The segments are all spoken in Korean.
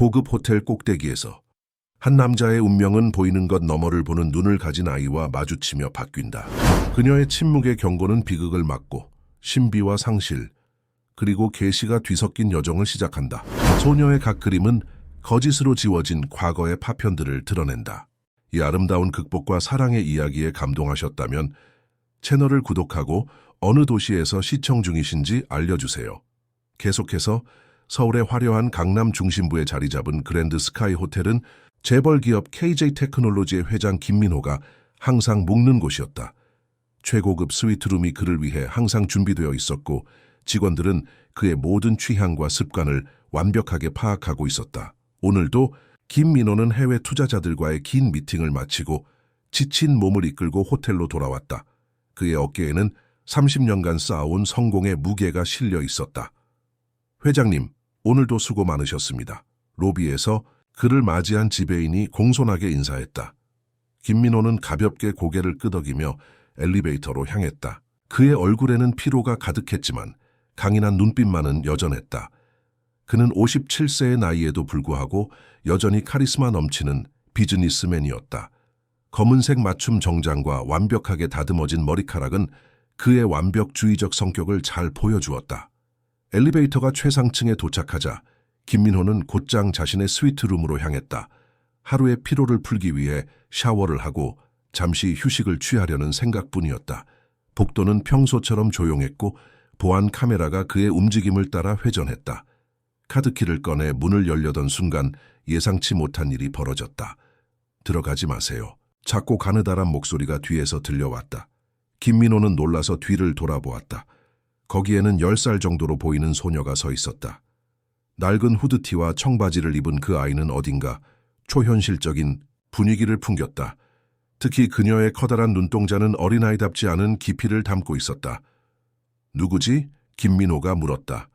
고급 호텔 꼭대기에서 한 남자의 운명은 보이는 것 너머를 보는 눈을 가진 아이와 마주치며 바뀐다. 그녀의 침묵의 경고는 비극을 막고 신비와 상실, 그리고 계시가 뒤섞인 여정을 시작한다. 소녀의 각 그림은 거짓으로 지워진 과거의 파편들을 드러낸다. 이 아름다운 극복과 사랑의 이야기에 감동하셨다면 채널을 구독하고 어느 도시에서 시청 중이신지 알려주세요. 계속해서 서울의 화려한 강남 중심부에 자리 잡은 그랜드 스카이 호텔은 재벌 기업 KJ 테크놀로지의 회장 김민호가 항상 묵는 곳이었다. 최고급 스위트룸이 그를 위해 항상 준비되어 있었고 직원들은 그의 모든 취향과 습관을 완벽하게 파악하고 있었다. 오늘도 김민호는 해외 투자자들과의 긴 미팅을 마치고 지친 몸을 이끌고 호텔로 돌아왔다. 그의 어깨에는 30년간 쌓아온 성공의 무게가 실려 있었다. 회장님, 오늘도 수고 많으셨습니다. 로비에서 그를 맞이한 지배인이 공손하게 인사했다. 김민호는 가볍게 고개를 끄덕이며 엘리베이터로 향했다. 그의 얼굴에는 피로가 가득했지만 강인한 눈빛만은 여전했다. 그는 57세의 나이에도 불구하고 여전히 카리스마 넘치는 비즈니스맨이었다. 검은색 맞춤 정장과 완벽하게 다듬어진 머리카락은 그의 완벽주의적 성격을 잘 보여주었다. 엘리베이터가 최상층에 도착하자 김민호는 곧장 자신의 스위트룸으로 향했다. 하루의 피로를 풀기 위해 샤워를 하고 잠시 휴식을 취하려는 생각뿐이었다. 복도는 평소처럼 조용했고 보안 카메라가 그의 움직임을 따라 회전했다. 카드키를 꺼내 문을 열려던 순간 예상치 못한 일이 벌어졌다. 들어가지 마세요. 작고 가느다란 목소리가 뒤에서 들려왔다. 김민호는 놀라서 뒤를 돌아보았다. 거기에는 10살 정도로 보이는 소녀가 서 있었다. 낡은 후드티와 청바지를 입은 그 아이는 어딘가 초현실적인 분위기를 풍겼다. 특히 그녀의 커다란 눈동자는 어린아이답지 않은 깊이를 담고 있었다. 누구지? 김민호가 물었다.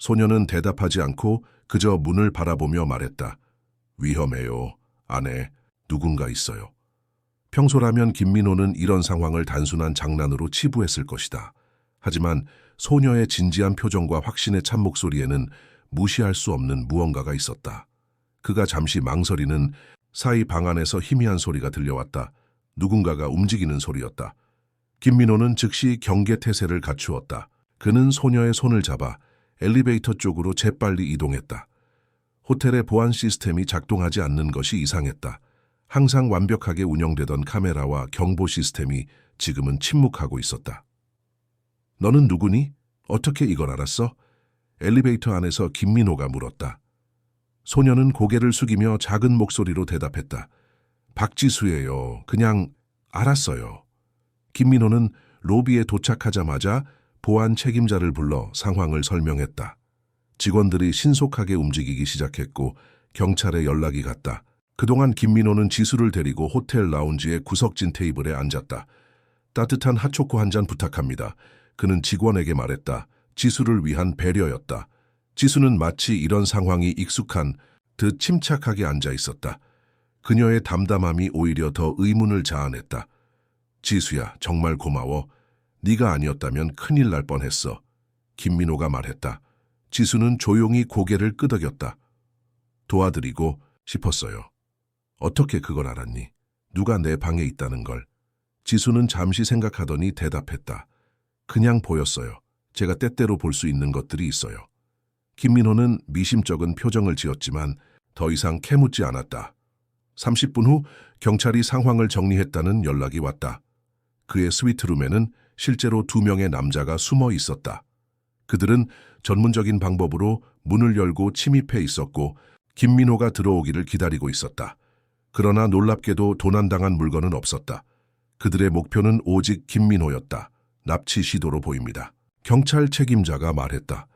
소녀는 대답하지 않고 그저 문을 바라보며 말했다. 위험해요. 안에 누군가 있어요. 평소라면 김민호는 이런 상황을 단순한 장난으로 치부했을 것이다. 하지만 소녀의 진지한 표정과 확신에 찬 목소리에는 무시할 수 없는 무언가가 있었다. 그가 잠시 망설이는 사이 방 안에서 희미한 소리가 들려왔다. 누군가가 움직이는 소리였다. 김민호는 즉시 경계태세를 갖추었다. 그는 소녀의 손을 잡아 엘리베이터 쪽으로 재빨리 이동했다. 호텔의 보안 시스템이 작동하지 않는 것이 이상했다. 항상 완벽하게 운영되던 카메라와 경보 시스템이 지금은 침묵하고 있었다. 너는 누구니? 어떻게 이걸 알았어? 엘리베이터 안에서 김민호가 물었다. 소녀는 고개를 숙이며 작은 목소리로 대답했다. 박지수예요. 그냥 알았어요. 김민호는 로비에 도착하자마자 보안 책임자를 불러 상황을 설명했다. 직원들이 신속하게 움직이기 시작했고 경찰에 연락이 갔다. 그동안 김민호는 지수를 데리고 호텔 라운지의 구석진 테이블에 앉았다. 따뜻한 핫초코 한 잔 부탁합니다. 그는 직원에게 말했다. 지수를 위한 배려였다. 지수는 마치 이런 상황이 익숙한 듯 침착하게 앉아 있었다. 그녀의 담담함이 오히려 더 의문을 자아냈다. 지수야, 정말 고마워. 네가 아니었다면 큰일 날 뻔했어. 김민호가 말했다. 지수는 조용히 고개를 끄덕였다. 도와드리고 싶었어요. 어떻게 그걸 알았니? 누가 내 방에 있다는 걸. 지수는 잠시 생각하더니 대답했다. 그냥 보였어요. 제가 때때로 볼 수 있는 것들이 있어요. 김민호는 미심쩍은 표정을 지었지만 더 이상 캐묻지 않았다. 30분 후 경찰이 상황을 정리했다는 연락이 왔다. 그의 스위트룸에는 실제로 2명의 남자가 숨어 있었다. 그들은 전문적인 방법으로 문을 열고 침입해 있었고 김민호가 들어오기를 기다리고 있었다. 그러나 놀랍게도 도난당한 물건은 없었다. 그들의 목표는 오직 김민호였다. 납치 시도로 보입니다. 경찰 책임자가 말했다.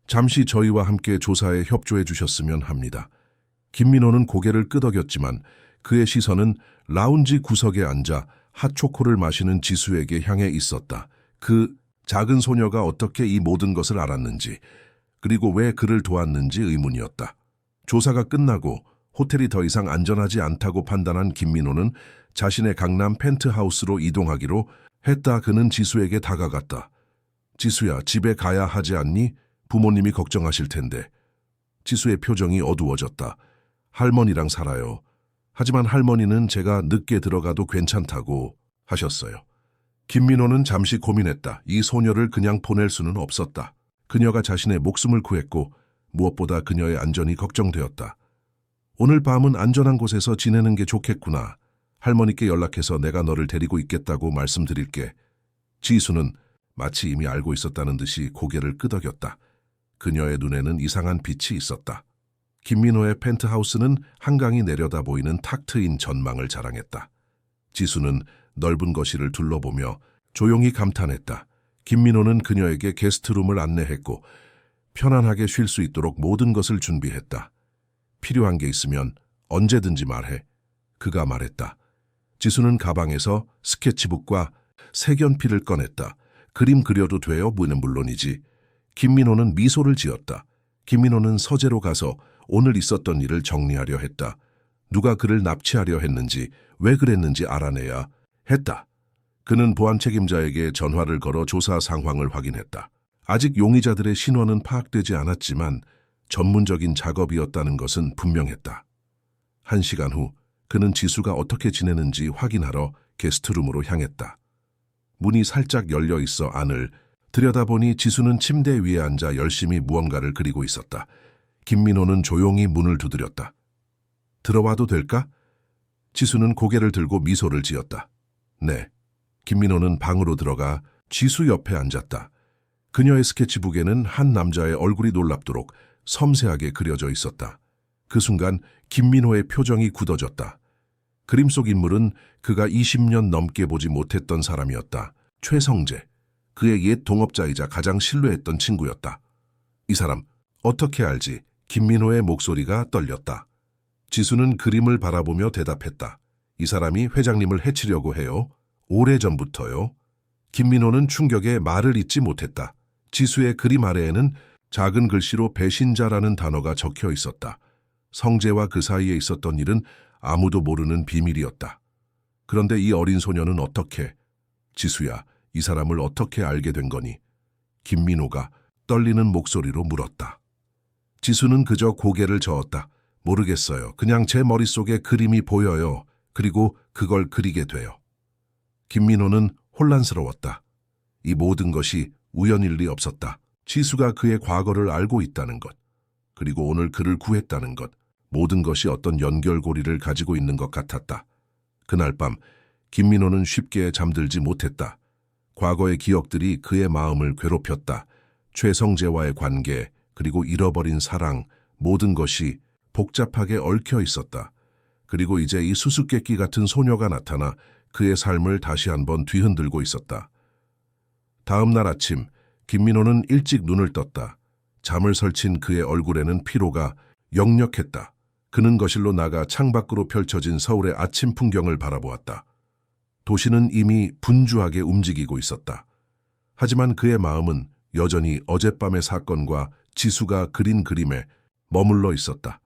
잠시 저희와 함께 조사에 협조해 주셨으면 합니다. 김민호는 고개를 끄덕였지만 그의 시선은 라운지 구석에 앉아 핫초코를 마시는 지수에게 향해 있었다. 그 작은 소녀가 어떻게 이 모든 것을 알았는지, 그리고 왜 그를 도왔는지 의문이었다. 조사가 끝나고 호텔이 더 이상 안전하지 않다고 판단한 김민호는 자신의 강남 펜트하우스로 이동하기로 했다. 그는 지수에게 다가갔다. 지수야, 집에 가야 하지 않니? 부모님이 걱정하실 텐데. 지수의 표정이 어두워졌다. 할머니랑 살아요. 하지만 할머니는 제가 늦게 들어가도 괜찮다고 하셨어요. 김민호는 잠시 고민했다. 이 소녀를 그냥 보낼 수는 없었다. 그녀가 자신의 목숨을 구했고 무엇보다 그녀의 안전이 걱정되었다. 오늘 밤은 안전한 곳에서 지내는 게 좋겠구나. 할머니께 연락해서 내가 너를 데리고 있겠다고 말씀드릴게. 지수는 마치 이미 알고 있었다는 듯이 고개를 끄덕였다. 그녀의 눈에는 이상한 빛이 있었다. 김민호의 펜트하우스는 한강이 내려다 보이는 탁 트인 전망을 자랑했다. 지수는 넓은 거실을 둘러보며 조용히 감탄했다. 김민호는 그녀에게 게스트룸을 안내했고 편안하게 쉴 수 있도록 모든 것을 준비했다. 필요한 게 있으면 언제든지 말해. 그가 말했다. 지수는 가방에서 스케치북과 색연필을 꺼냈다. 그림 그려도 돼요? 무는 물론이지. 김민호는 미소를 지었다. 김민호는 서재로 가서 오늘 있었던 일을 정리하려 했다. 누가 그를 납치하려 했는지, 왜 그랬는지 알아내야 했다. 그는 보안 책임자에게 전화를 걸어 조사 상황을 확인했다. 아직 용의자들의 신원은 파악되지 않았지만 전문적인 작업이었다는 것은 분명했다. 1시간 후 그는 지수가 어떻게 지내는지 확인하러 게스트룸으로 향했다. 문이 살짝 열려 있어 안을 들여다보니 지수는 침대 위에 앉아 열심히 무언가를 그리고 있었다. 김민호는 조용히 문을 두드렸다. 들어와도 될까? 지수는 고개를 들고 미소를 지었다. 네. 김민호는 방으로 들어가 지수 옆에 앉았다. 그녀의 스케치북에는 한 남자의 얼굴이 놀랍도록 섬세하게 그려져 있었다. 그 순간 김민호의 표정이 굳어졌다. 그림 속 인물은 그가 20년 넘게 보지 못했던 사람이었다. 최성재, 그의 옛 동업자이자 가장 신뢰했던 친구였다. 이 사람 어떻게 알지? 김민호의 목소리가 떨렸다. 지수는 그림을 바라보며 대답했다. 이 사람이 회장님을 해치려고 해요. 오래전부터요. 김민호는 충격에 말을 잇지 못했다. 지수의 그림 아래에는 작은 글씨로 배신자라는 단어가 적혀 있었다. 성재와 그 사이에 있었던 일은 아무도 모르는 비밀이었다. 그런데 이 어린 소녀는 어떻게, 지수야, 이 사람을 어떻게 알게 된 거니? 김민호가 떨리는 목소리로 물었다. 지수는 그저 고개를 저었다. 모르겠어요. 그냥 제 머릿속에 그림이 보여요. 그리고 그걸 그리게 돼요. 김민호는 혼란스러웠다. 이 모든 것이 우연일 리 없었다. 지수가 그의 과거를 알고 있다는 것, 그리고 오늘 그를 구했다는 것, 모든 것이 어떤 연결고리를 가지고 있는 것 같았다. 그날 밤 김민호는 쉽게 잠들지 못했다. 과거의 기억들이 그의 마음을 괴롭혔다. 최성재와의 관계, 그리고 잃어버린 사랑, 모든 것이 복잡하게 얽혀 있었다. 그리고 이제 이 수수께끼 같은 소녀가 나타나 그의 삶을 다시 한번 뒤흔들고 있었다. 다음 날 아침, 김민호는 일찍 눈을 떴다. 잠을 설친 그의 얼굴에는 피로가 역력했다. 그는 거실로 나가 창밖으로 펼쳐진 서울의 아침 풍경을 바라보았다. 도시는 이미 분주하게 움직이고 있었다. 하지만 그의 마음은 여전히 어젯밤의 사건과 지수가 그린 그림에 머물러 있었다.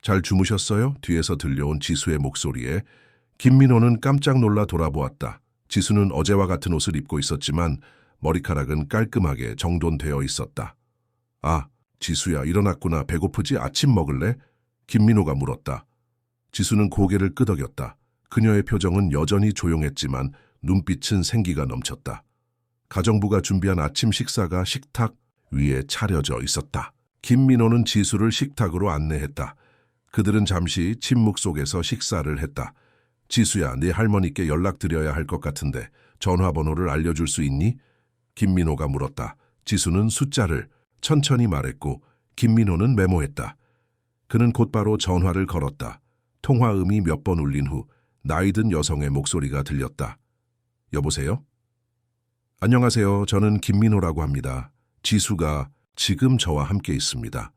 잘 주무셨어요? 뒤에서 들려온 지수의 목소리에 김민호는 깜짝 놀라 돌아보았다. 지수는 어제와 같은 옷을 입고 있었지만 머리카락은 깔끔하게 정돈되어 있었다. 아, 지수야, 일어났구나. 배고프지? 아침 먹을래? 김민호가 물었다. 지수는 고개를 끄덕였다. 그녀의 표정은 여전히 조용했지만 눈빛은 생기가 넘쳤다. 가정부가 준비한 아침 식사가 식탁 위에 차려져 있었다. 김민호는 지수를 식탁으로 안내했다. 그들은 잠시 침묵 속에서 식사를 했다. 지수야, 네 할머니께 연락드려야 할 것 같은데 전화번호를 알려줄 수 있니? 김민호가 물었다. 지수는 숫자를 천천히 말했고 김민호는 메모했다. 그는 곧바로 전화를 걸었다. 통화음이 몇 번 울린 후 나이든 여성의 목소리가 들렸다. 여보세요? 안녕하세요. 저는 김민호라고 합니다. 지수가 지금 저와 함께 있습니다.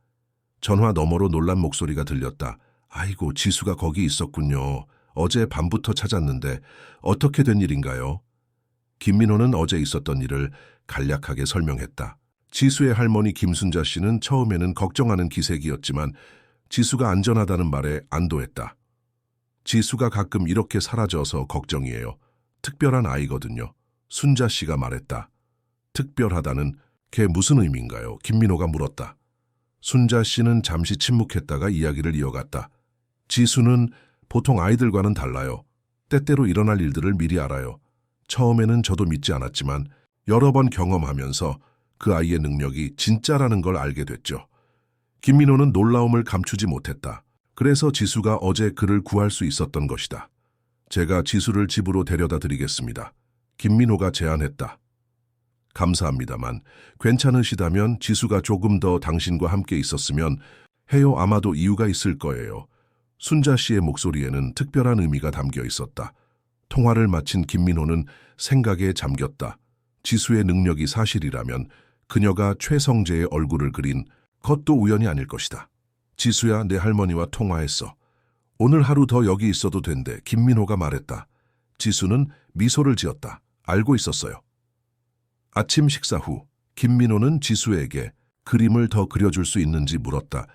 전화 너머로 놀란 목소리가 들렸다. 아이고, 지수가 거기 있었군요. 어제 밤부터 찾았는데 어떻게 된 일인가요? 김민호는 어제 있었던 일을 간략하게 설명했다. 지수의 할머니 김순자 씨는 처음에는 걱정하는 기색이었지만 지수가 안전하다는 말에 안도했다. 지수가 가끔 이렇게 사라져서 걱정이에요. 특별한 아이거든요. 순자 씨가 말했다. 특별하다는 게 무슨 의미인가요? 김민호가 물었다. 순자 씨는 잠시 침묵했다가 이야기를 이어갔다. 지수는 보통 아이들과는 달라요. 때때로 일어날 일들을 미리 알아요. 처음에는 저도 믿지 않았지만 여러 번 경험하면서 그 아이의 능력이 진짜라는 걸 알게 됐죠. 김민호는 놀라움을 감추지 못했다. 그래서 지수가 어제 그를 구할 수 있었던 것이다. 제가 지수를 집으로 데려다 드리겠습니다. 김민호가 제안했다. 감사합니다만 괜찮으시다면 지수가 조금 더 당신과 함께 있었으면 해요. 아마도 이유가 있을 거예요. 순자 씨의 목소리에는 특별한 의미가 담겨 있었다. 통화를 마친 김민호는 생각에 잠겼다. 지수의 능력이 사실이라면 그녀가 최성재의 얼굴을 그린 것도 우연이 아닐 것이다. 지수야, 내 할머니와 통화했어. 오늘 하루 더 여기 있어도 된대. 김민호가 말했다. 지수는 미소를 지었다. 알고 있었어요. 아침 식사 후 김민호는 지수에게 그림을 더 그려줄 수 있는지 물었다.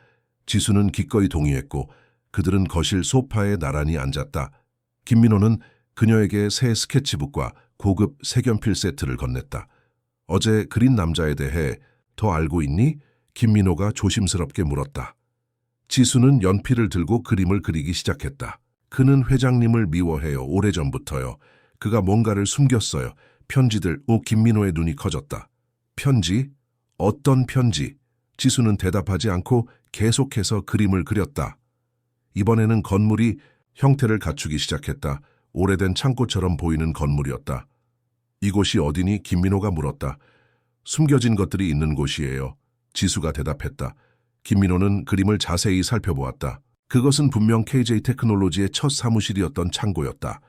지수는 기꺼이 동의했고 그들은 거실 소파에 나란히 앉았다. 김민호는 그녀에게 새 스케치북과 고급 색연필 세트를 건넸다. 어제 그린 남자에 대해 더 알고 있니? 김민호가 조심스럽게 물었다. 지수는 연필을 들고 그림을 그리기 시작했다. 그는 회장님을 미워해요. 오래전부터요. 그가 뭔가를 숨겼어요. 편지들. 김민호의 눈이 커졌다. 편지? 어떤 편지? 지수는 대답하지 않고 계속해서 그림을 그렸다. 이번에는 건물이 형태를 갖추기 시작했다. 오래된 창고처럼 보이는 건물이었다. 이곳이 어디니? 김민호가 물었다. 숨겨진 것들이 있는 곳이에요. 지수가 대답했다. 김민호는 그림을 자세히 살펴보았다. 그것은 분명 KJ 테크놀로지의 첫 사무실이었던 창고였다.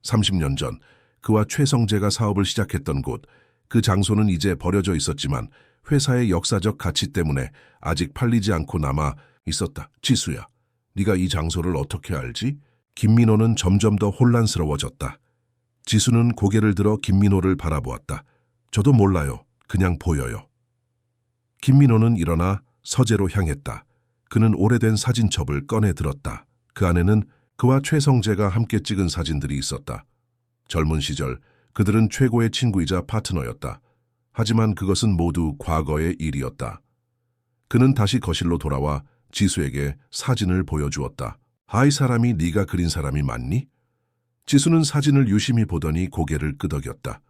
30년 전 그와 최성재가 사업을 시작했던 곳, 그 장소는 이제 버려져 있었지만 회사의 역사적 가치 때문에 아직 팔리지 않고 남아 있었다. 지수야, 네가 이 장소를 어떻게 알지? 김민호는 점점 더 혼란스러워졌다. 지수는 고개를 들어 김민호를 바라보았다. 저도 몰라요. 그냥 보여요. 김민호는 일어나 서재로 향했다. 그는 오래된 사진첩을 꺼내 들었다. 그 안에는 그와 최성재가 함께 찍은 사진들이 있었다. 젊은 시절 그들은 최고의 친구이자 파트너였다. 하지만 그것은 모두 과거의 일이었다. 그는 다시 거실로 돌아와 지수에게 사진을 보여주었다. 이 사람이 네가 그린 사람이 맞니? 지수는 사진을 유심히 보더니 고개를 끄덕였다.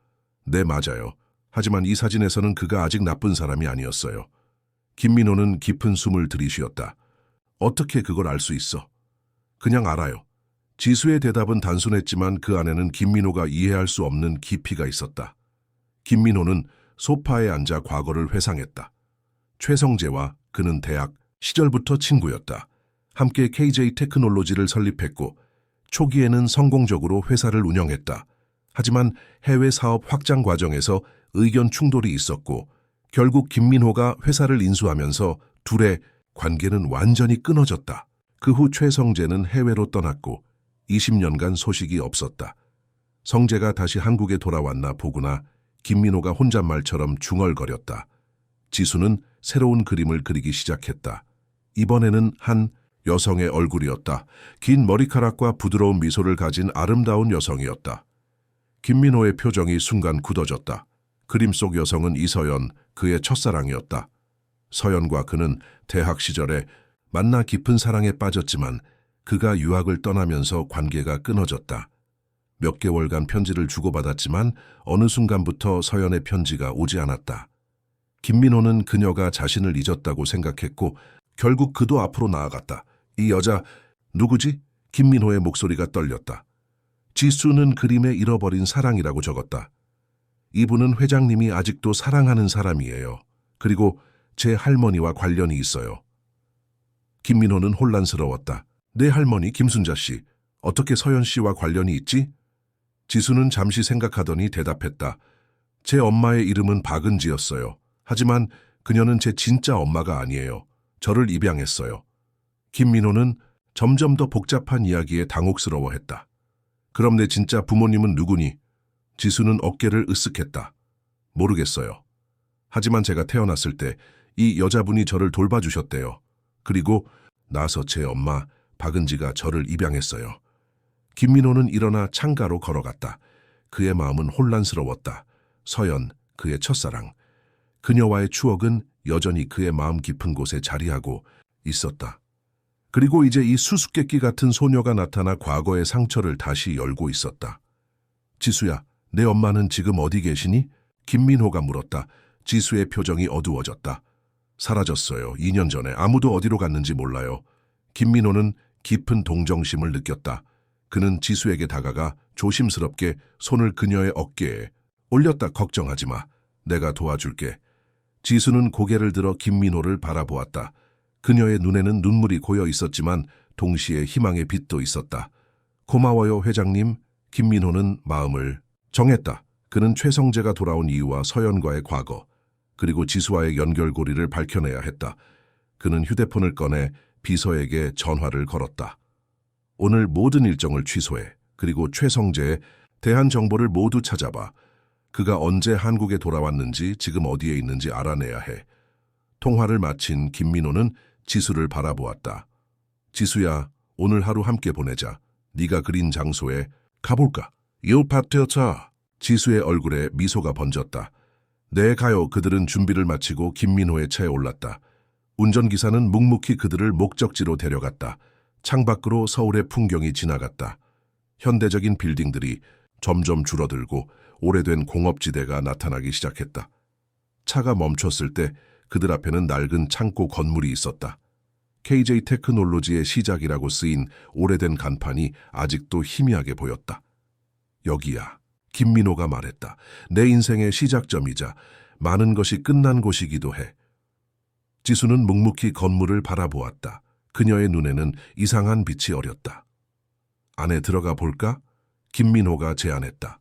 네, 맞아요. 하지만 이 사진에서는 그가 아직 나쁜 사람이 아니었어요. 김민호는 깊은 숨을 들이쉬었다. 어떻게 그걸 알 수 있어? 그냥 알아요. 지수의 대답은 단순했지만 그 안에는 김민호가 이해할 수 없는 깊이가 있었다. 김민호는 소파에 앉아 과거를 회상했다. 최성재와 그는 대학 시절부터 친구였다. 함께 KJ 테크놀로지를 설립했고 초기에는 성공적으로 회사를 운영했다. 하지만 해외 사업 확장 과정에서 의견 충돌이 있었고 결국 김민호가 회사를 인수하면서 둘의 관계는 완전히 끊어졌다. 그 후 최성재는 해외로 떠났고 20년간 소식이 없었다. 성재가 다시 한국에 돌아왔나 보구나. 김민호가 혼잣말처럼 중얼거렸다. 지수는 새로운 그림을 그리기 시작했다. 이번에는 한 여성의 얼굴이었다. 긴 머리카락과 부드러운 미소를 가진 아름다운 여성이었다. 김민호의 표정이 순간 굳어졌다. 그림 속 여성은 이서연, 그의 첫사랑이었다. 서연과 그는 대학 시절에 만나 깊은 사랑에 빠졌지만 그가 유학을 떠나면서 관계가 끊어졌다. 몇 개월간 편지를 주고받았지만 어느 순간부터 서연의 편지가 오지 않았다. 김민호는 그녀가 자신을 잊었다고 생각했고 결국 그도 앞으로 나아갔다. 이 여자 누구지? 김민호의 목소리가 떨렸다. 지수는 그림에 잃어버린 사랑이라고 적었다. 이분은 회장님이 아직도 사랑하는 사람이에요. 그리고 제 할머니와 관련이 있어요. 김민호는 혼란스러웠다. 내 할머니 김순자 씨, 어떻게 서연 씨와 관련이 있지? 지수는 잠시 생각하더니 대답했다. 제 엄마의 이름은 박은지였어요. 하지만 그녀는 제 진짜 엄마가 아니에요. 저를 입양했어요. 김민호는 점점 더 복잡한 이야기에 당혹스러워했다. 그럼 내 진짜 부모님은 누구니? 지수는 어깨를 으쓱했다. 모르겠어요. 하지만 제가 태어났을 때 이 여자분이 저를 돌봐주셨대요. 그리고 나서 제 엄마 박은지가 저를 입양했어요. 김민호는 일어나 창가로 걸어갔다. 그의 마음은 혼란스러웠다. 서연, 그의 첫사랑. 그녀와의 추억은 여전히 그의 마음 깊은 곳에 자리하고 있었다. 그리고 이제 이 수수께끼 같은 소녀가 나타나 과거의 상처를 다시 열고 있었다. 지수야, 내 엄마는 지금 어디 계시니? 김민호가 물었다. 지수의 표정이 어두워졌다. 사라졌어요. 2년 전에 아무도 어디로 갔는지 몰라요. 김민호는 깊은 동정심을 느꼈다. 그는 지수에게 다가가 조심스럽게 손을 그녀의 어깨에 올렸다. 걱정하지 마. 내가 도와줄게. 지수는 고개를 들어 김민호를 바라보았다. 그녀의 눈에는 눈물이 고여 있었지만 동시에 희망의 빛도 있었다. 고마워요, 회장님. 김민호는 마음을 정했다. 그는 최성재가 돌아온 이유와 서연과의 과거, 그리고 지수와의 연결고리를 밝혀내야 했다. 그는 휴대폰을 꺼내 비서에게 전화를 걸었다. 오늘 모든 일정을 취소해. 그리고 최성재에 대한 정보를 모두 찾아봐. 그가 언제 한국에 돌아왔는지, 지금 어디에 있는지 알아내야 해. 통화를 마친 김민호는 지수를 바라보았다. 지수야, 오늘 하루 함께 보내자. 네가 그린 장소에 가볼까? 요파트여차. 지수의 얼굴에 미소가 번졌다. 네, 가요. 그들은 준비를 마치고 김민호의 차에 올랐다. 운전기사는 묵묵히 그들을 목적지로 데려갔다. 창밖으로 서울의 풍경이 지나갔다. 현대적인 빌딩들이 점점 줄어들고 오래된 공업지대가 나타나기 시작했다. 차가 멈췄을 때 그들 앞에는 낡은 창고 건물이 있었다. KJ 테크놀로지의 시작이라고 쓰인 오래된 간판이 아직도 희미하게 보였다. 여기야. 김민호가 말했다. 내 인생의 시작점이자 많은 것이 끝난 곳이기도 해. 지수는 묵묵히 건물을 바라보았다. 그녀의 눈에는 이상한 빛이 어렸다. 안에 들어가 볼까? 김민호가 제안했다.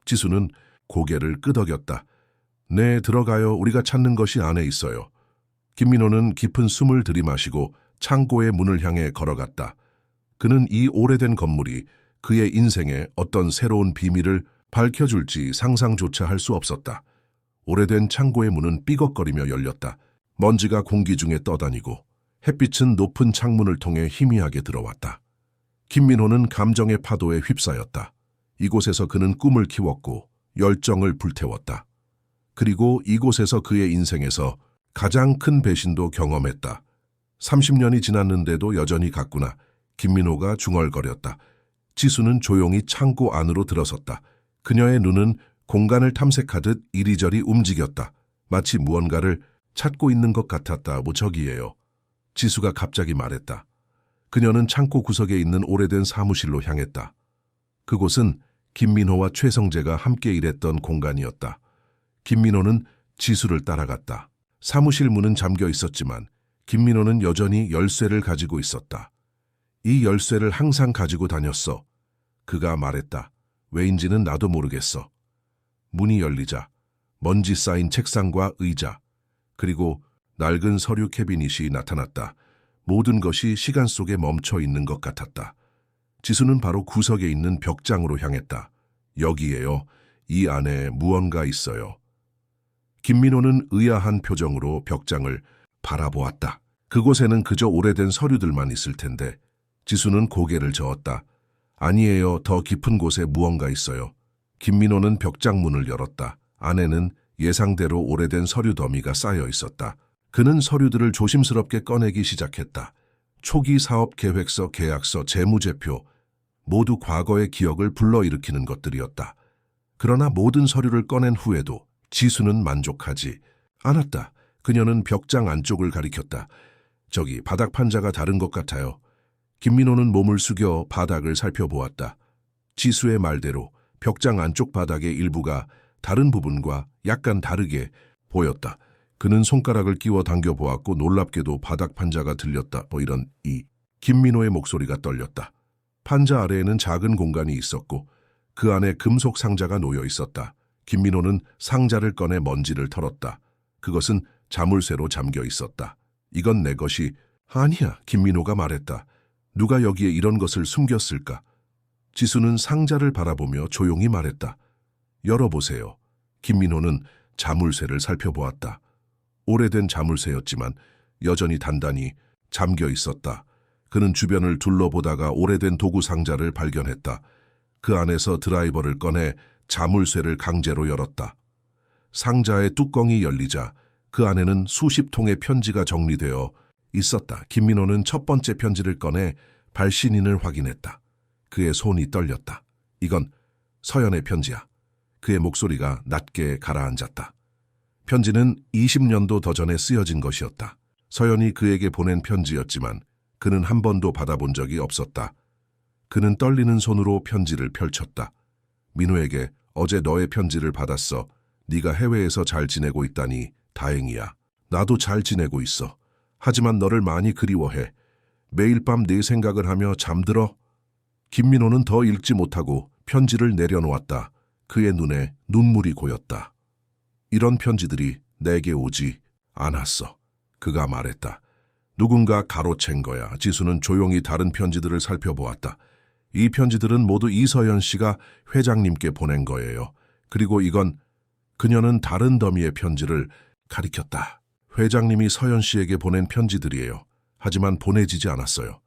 지수는 고개를 끄덕였다. 네, 들어가요. 우리가 찾는 것이 안에 있어요. 김민호는 깊은 숨을 들이마시고 창고의 문을 향해 걸어갔다. 그는 이 오래된 건물이 그의 인생에 어떤 새로운 비밀을 밝혀줄지 상상조차 할 수 없었다. 오래된 창고의 문은 삐걱거리며 열렸다. 먼지가 공기 중에 떠다니고 햇빛은 높은 창문을 통해 희미하게 들어왔다. 김민호는 감정의 파도에 휩싸였다. 이곳에서 그는 꿈을 키웠고 열정을 불태웠다. 그리고 이곳에서 그의 인생에서 가장 큰 배신도 경험했다. 30년이 지났는데도 여전히 갔구나. 김민호가 중얼거렸다. 지수는 조용히 창고 안으로 들어섰다. 그녀의 눈은 공간을 탐색하듯 이리저리 움직였다. 마치 무언가를 찾고 있는 것 같았다. 저기예요. 지수가 갑자기 말했다. 그녀는 창고 구석에 있는 오래된 사무실로 향했다. 그곳은 김민호와 최성재가 함께 일했던 공간이었다. 김민호는 지수를 따라갔다. 사무실 문은 잠겨 있었지만 김민호는 여전히 열쇠를 가지고 있었다. 이 열쇠를 항상 가지고 다녔어. 그가 말했다. 왜인지는 나도 모르겠어. 문이 열리자 먼지 쌓인 책상과 의자, 그리고 낡은 서류 캐비닛이 나타났다. 모든 것이 시간 속에 멈춰 있는 것 같았다. 지수는 바로 구석에 있는 벽장으로 향했다. 여기에요. 이 안에 무언가 있어요. 김민호는 의아한 표정으로 벽장을 바라보았다. 그곳에는 그저 오래된 서류들만 있을 텐데 지수는 고개를 저었다. 아니에요. 더 깊은 곳에 무언가 있어요. 김민호는 벽장 문을 열었다. 안에는 예상대로 오래된 서류 더미가 쌓여 있었다. 그는 서류들을 조심스럽게 꺼내기 시작했다. 초기 사업 계획서, 계약서, 재무제표, 모두 과거의 기억을 불러일으키는 것들이었다. 그러나 모든 서류를 꺼낸 후에도 지수는 만족하지 않았다. 그녀는 벽장 안쪽을 가리켰다. 저기 바닥 판자가 다른 것 같아요. 김민호는 몸을 숙여 바닥을 살펴보았다. 지수의 말대로 벽장 안쪽 바닥의 일부가 다른 부분과 약간 다르게 보였다. 그는 손가락을 끼워 당겨보았고 놀랍게도 바닥 판자가 들렸다. 이런 김민호의 목소리가 떨렸다. 판자 아래에는 작은 공간이 있었고 그 안에 금속 상자가 놓여 있었다. 김민호는 상자를 꺼내 먼지를 털었다. 그것은 자물쇠로 잠겨 있었다. 이건 내 것이 아니야. 김민호가 말했다. 누가 여기에 이런 것을 숨겼을까? 지수는 상자를 바라보며 조용히 말했다. 열어보세요. 김민호는 자물쇠를 살펴보았다. 오래된 자물쇠였지만 여전히 단단히 잠겨 있었다. 그는 주변을 둘러보다가 오래된 도구 상자를 발견했다. 그 안에서 드라이버를 꺼내 자물쇠를 강제로 열었다. 상자의 뚜껑이 열리자 그 안에는 수십 통의 편지가 정리되어 있었다. 김민호는 첫 번째 편지를 꺼내 발신인을 확인했다. 그의 손이 떨렸다. 이건 서연의 편지야. 그의 목소리가 낮게 가라앉았다. 편지는 20년도 더 전에 쓰여진 것이었다. 서연이 그에게 보낸 편지였지만 그는 한 번도 받아본 적이 없었다. 그는 떨리는 손으로 편지를 펼쳤다. 민호에게 어제 너의 편지를 받았어. 네가 해외에서 잘 지내고 있다니 다행이야. 나도 잘 지내고 있어. 하지만 너를 많이 그리워해. 매일 밤 네 생각을 하며 잠들어. 김민호는 더 읽지 못하고 편지를 내려놓았다. 그의 눈에 눈물이 고였다. 이런 편지들이 내게 오지 않았어. 그가 말했다. 누군가 가로챈 거야. 지수는 조용히 다른 편지들을 살펴보았다. 이 편지들은 모두 이서연 씨가 회장님께 보낸 거예요. 그리고 이건 그녀는 다른 더미의 편지를 가리켰다. 회장님이 서연 씨에게 보낸 편지들이에요. 하지만 보내지지 않았어요.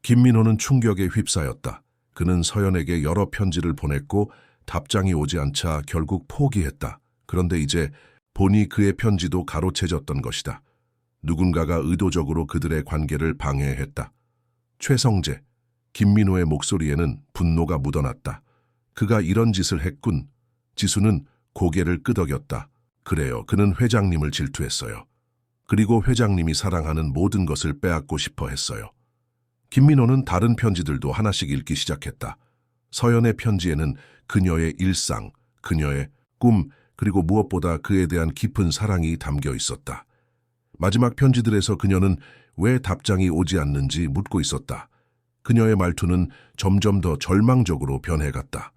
김민호는 충격에 휩싸였다. 그는 서연에게 여러 편지를 보냈고 답장이 오지 않자 결국 포기했다. 그런데 이제 보니 그의 편지도 가로채졌던 것이다. 누군가가 의도적으로 그들의 관계를 방해했다. 최성재, 김민호의 목소리에는 분노가 묻어났다. 그가 이런 짓을 했군. 지수는 고개를 끄덕였다. 그래요. 그는 회장님을 질투했어요. 그리고 회장님이 사랑하는 모든 것을 빼앗고 싶어 했어요. 김민호는 다른 편지들도 하나씩 읽기 시작했다. 서연의 편지에는 그녀의 일상, 그녀의 꿈, 그리고 무엇보다 그에 대한 깊은 사랑이 담겨 있었다. 마지막 편지들에서 그녀는 왜 답장이 오지 않는지 묻고 있었다. 그녀의 말투는 점점 더 절망적으로 변해갔다.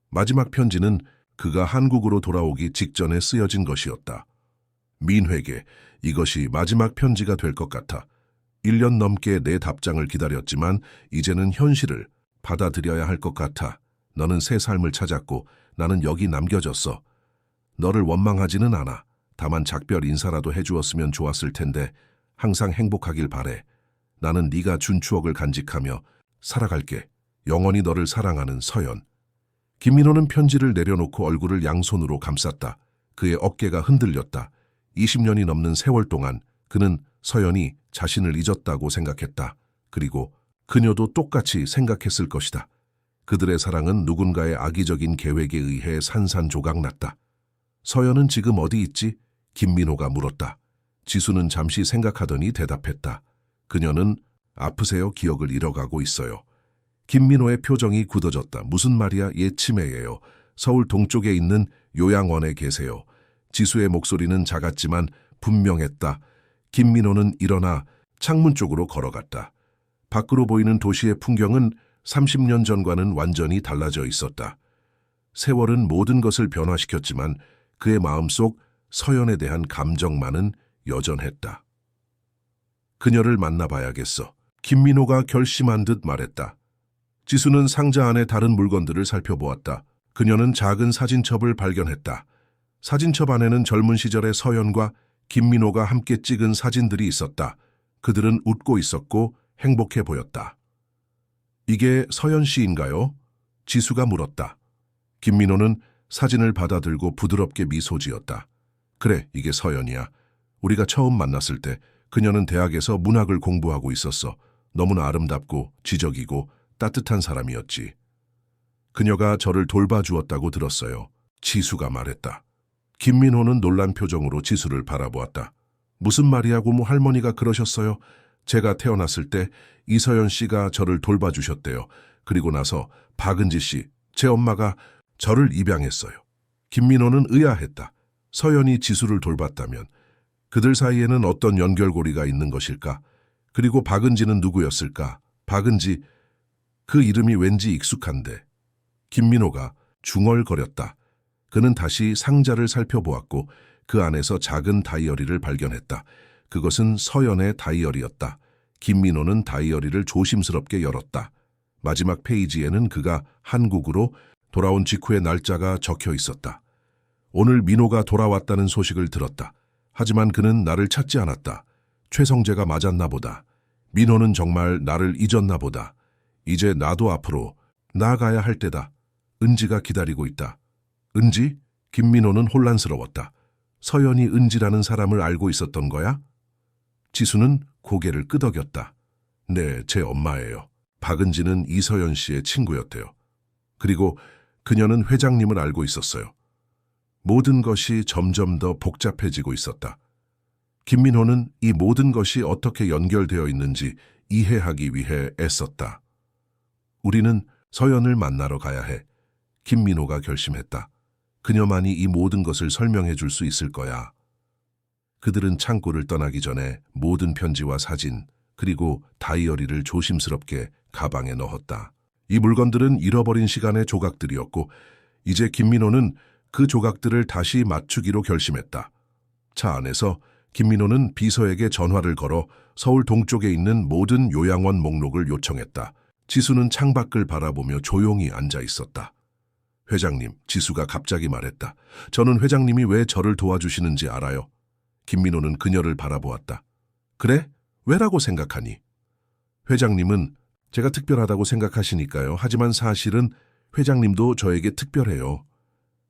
마지막 편지는 그가 한국으로 돌아오기 직전에 쓰여진 것이었다. 민회에게 이것이 마지막 편지가 될 것 같아. 1년 넘게 내 답장을 기다렸지만 이제는 현실을 받아들여야 할 것 같아. 너는 새 삶을 찾았고 나는 여기 남겨졌어. 너를 원망하지는 않아. 다만 작별 인사라도 해주었으면 좋았을 텐데 항상 행복하길 바래. 나는 네가 준 추억을 간직하며 살아갈게. 영원히 너를 사랑하는 서연. 김민호는 편지를 내려놓고 얼굴을 양손으로 감쌌다. 그의 어깨가 흔들렸다. 20년이 넘는 세월 동안 그는 서연이 자신을 잊었다고 생각했다. 그리고 그녀도 똑같이 생각했을 것이다. 그들의 사랑은 누군가의 악의적인 계획에 의해 산산조각났다. 서연은 지금 어디 있지? 김민호가 물었다. 지수는 잠시 생각하더니 대답했다. 그녀는 아프세요? 기억을 잃어가고 있어요. 김민호의 표정이 굳어졌다. 무슨 말이야? 옛 치매예요. 서울 동쪽에 있는 요양원에 계세요. 지수의 목소리는 작았지만 분명했다. 김민호는 일어나 창문 쪽으로 걸어갔다. 밖으로 보이는 도시의 풍경은 30년 전과는 완전히 달라져 있었다. 세월은 모든 것을 변화시켰지만 그의 마음속 서연에 대한 감정만은 여전했다. 그녀를 만나봐야겠어. 김민호가 결심한 듯 말했다. 지수는 상자 안에 다른 물건들을 살펴보았다. 그녀는 작은 사진첩을 발견했다. 사진첩 안에는 젊은 시절의 서연과 김민호가 함께 찍은 사진들이 있었다. 그들은 웃고 있었고 행복해 보였다. 이게 서연 씨인가요? 지수가 물었다. 김민호는 사진을 받아들고 부드럽게 미소 지었다. 그래, 이게 서연이야. 우리가 처음 만났을 때 그녀는 대학에서 문학을 공부하고 있었어. 너무나 아름답고 지적이고 따뜻한 사람이었지. 그녀가 저를 돌봐주었다고 들었어요. 지수가 말했다. 김민호는 놀란 표정으로 지수를 바라보았다. 무슨 말이야? 고모 할머니가 그러셨어요. 제가 태어났을 때 이서연 씨가 저를 돌봐주셨대요. 그리고 나서 박은지 씨, 제 엄마가 저를 입양했어요. 김민호는 의아했다. 서연이 지수를 돌봤다면 그들 사이에는 어떤 연결고리가 있는 것일까? 그리고 박은지는 누구였을까? 박은지, 그 이름이 왠지 익숙한데. 김민호가 중얼거렸다. 그는 다시 상자를 살펴보았고 그 안에서 작은 다이어리를 발견했다. 그것은 서연의 다이어리였다. 김민호는 다이어리를 조심스럽게 열었다. 마지막 페이지에는 그가 한국으로 돌아온 직후의 날짜가 적혀 있었다. 오늘 민호가 돌아왔다는 소식을 들었다. 하지만 그는 나를 찾지 않았다. 최성재가 맞았나 보다. 민호는 정말 나를 잊었나 보다. 이제 나도 앞으로 나아가야 할 때다. 은지가 기다리고 있다. 은지? 김민호는 혼란스러웠다. 서연이 은지라는 사람을 알고 있었던 거야? 지수는 고개를 끄덕였다. 네, 제 엄마예요. 박은지는 이서연 씨의 친구였대요. 그리고 그녀는 회장님을 알고 있었어요. 모든 것이 점점 더 복잡해지고 있었다. 김민호는 이 모든 것이 어떻게 연결되어 있는지 이해하기 위해 애썼다. 우리는 서연을 만나러 가야 해. 김민호가 결심했다. 그녀만이 이 모든 것을 설명해 줄 수 있을 거야. 그들은 창고를 떠나기 전에 모든 편지와 사진, 그리고 다이어리를 조심스럽게 가방에 넣었다. 이 물건들은 잃어버린 시간의 조각들이었고 이제 김민호는 그 조각들을 다시 맞추기로 결심했다. 차 안에서 김민호는 비서에게 전화를 걸어 서울 동쪽에 있는 모든 요양원 목록을 요청했다. 지수는 창밖을 바라보며 조용히 앉아 있었다. 회장님, 지수가 갑자기 말했다. 저는 회장님이 왜 저를 도와주시는지 알아요. 김민호는 그녀를 바라보았다. 그래? 왜라고 생각하니? 회장님은 제가 특별하다고 생각하시니까요. 하지만 사실은 회장님도 저에게 특별해요.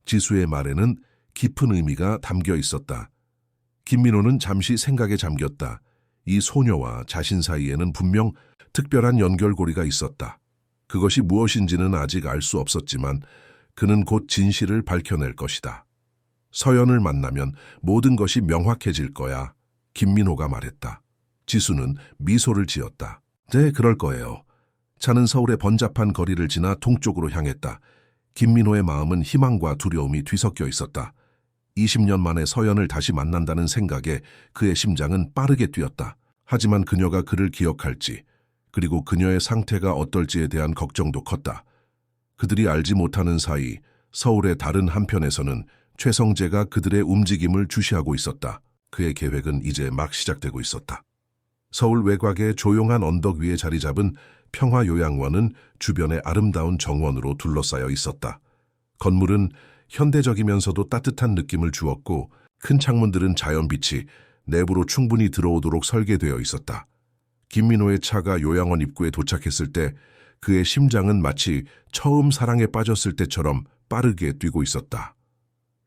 지수의 말에는 깊은 의미가 담겨 있었다. 김민호는 잠시 생각에 잠겼다. 이 소녀와 자신 사이에는 분명 특별한 연결고리가 있었다. 그것이 무엇인지는 아직 알 수 없었지만 그는 곧 진실을 밝혀낼 것이다. 서연을 만나면 모든 것이 명확해질 거야. 김민호가 말했다. 지수는 미소를 지었다. 네, 그럴 거예요. 차는 서울의 번잡한 거리를 지나 동쪽으로 향했다. 김민호의 마음은 희망과 두려움이 뒤섞여 있었다. 20년 만에 서연을 다시 만난다는 생각에 그의 심장은 빠르게 뛰었다. 하지만 그녀가 그를 기억할지, 그리고 그녀의 상태가 어떨지에 대한 걱정도 컸다. 그들이 알지 못하는 사이 서울의 다른 한편에서는 최성재가 그들의 움직임을 주시하고 있었다. 그의 계획은 이제 막 시작되고 있었다. 서울 외곽의 조용한 언덕 위에 자리 잡은 평화요양원은 주변의 아름다운 정원으로 둘러싸여 있었다. 건물은 현대적이면서도 따뜻한 느낌을 주었고 큰 창문들은 자연빛이 내부로 충분히 들어오도록 설계되어 있었다. 김민호의 차가 요양원 입구에 도착했을 때 그의 심장은 마치 처음 사랑에 빠졌을 때처럼 빠르게 뛰고 있었다.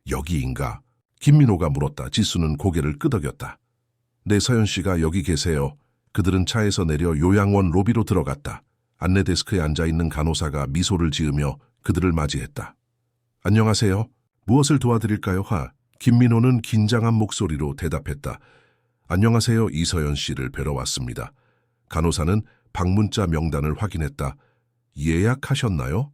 여기인가? 김민호가 물었다. 지수는 고개를 끄덕였다. 네, 서연 씨가 여기 계세요. 그들은 차에서 내려 요양원 로비로 들어갔다. 안내 데스크에 앉아있는 간호사가 미소를 지으며 그들을 맞이했다. 안녕하세요. 무엇을 도와드릴까요? 김민호는 긴장한 목소리로 대답했다. 안녕하세요. 이서연 씨를 뵈러 왔습니다. 간호사는 방문자 명단을 확인했다. 예약하셨나요?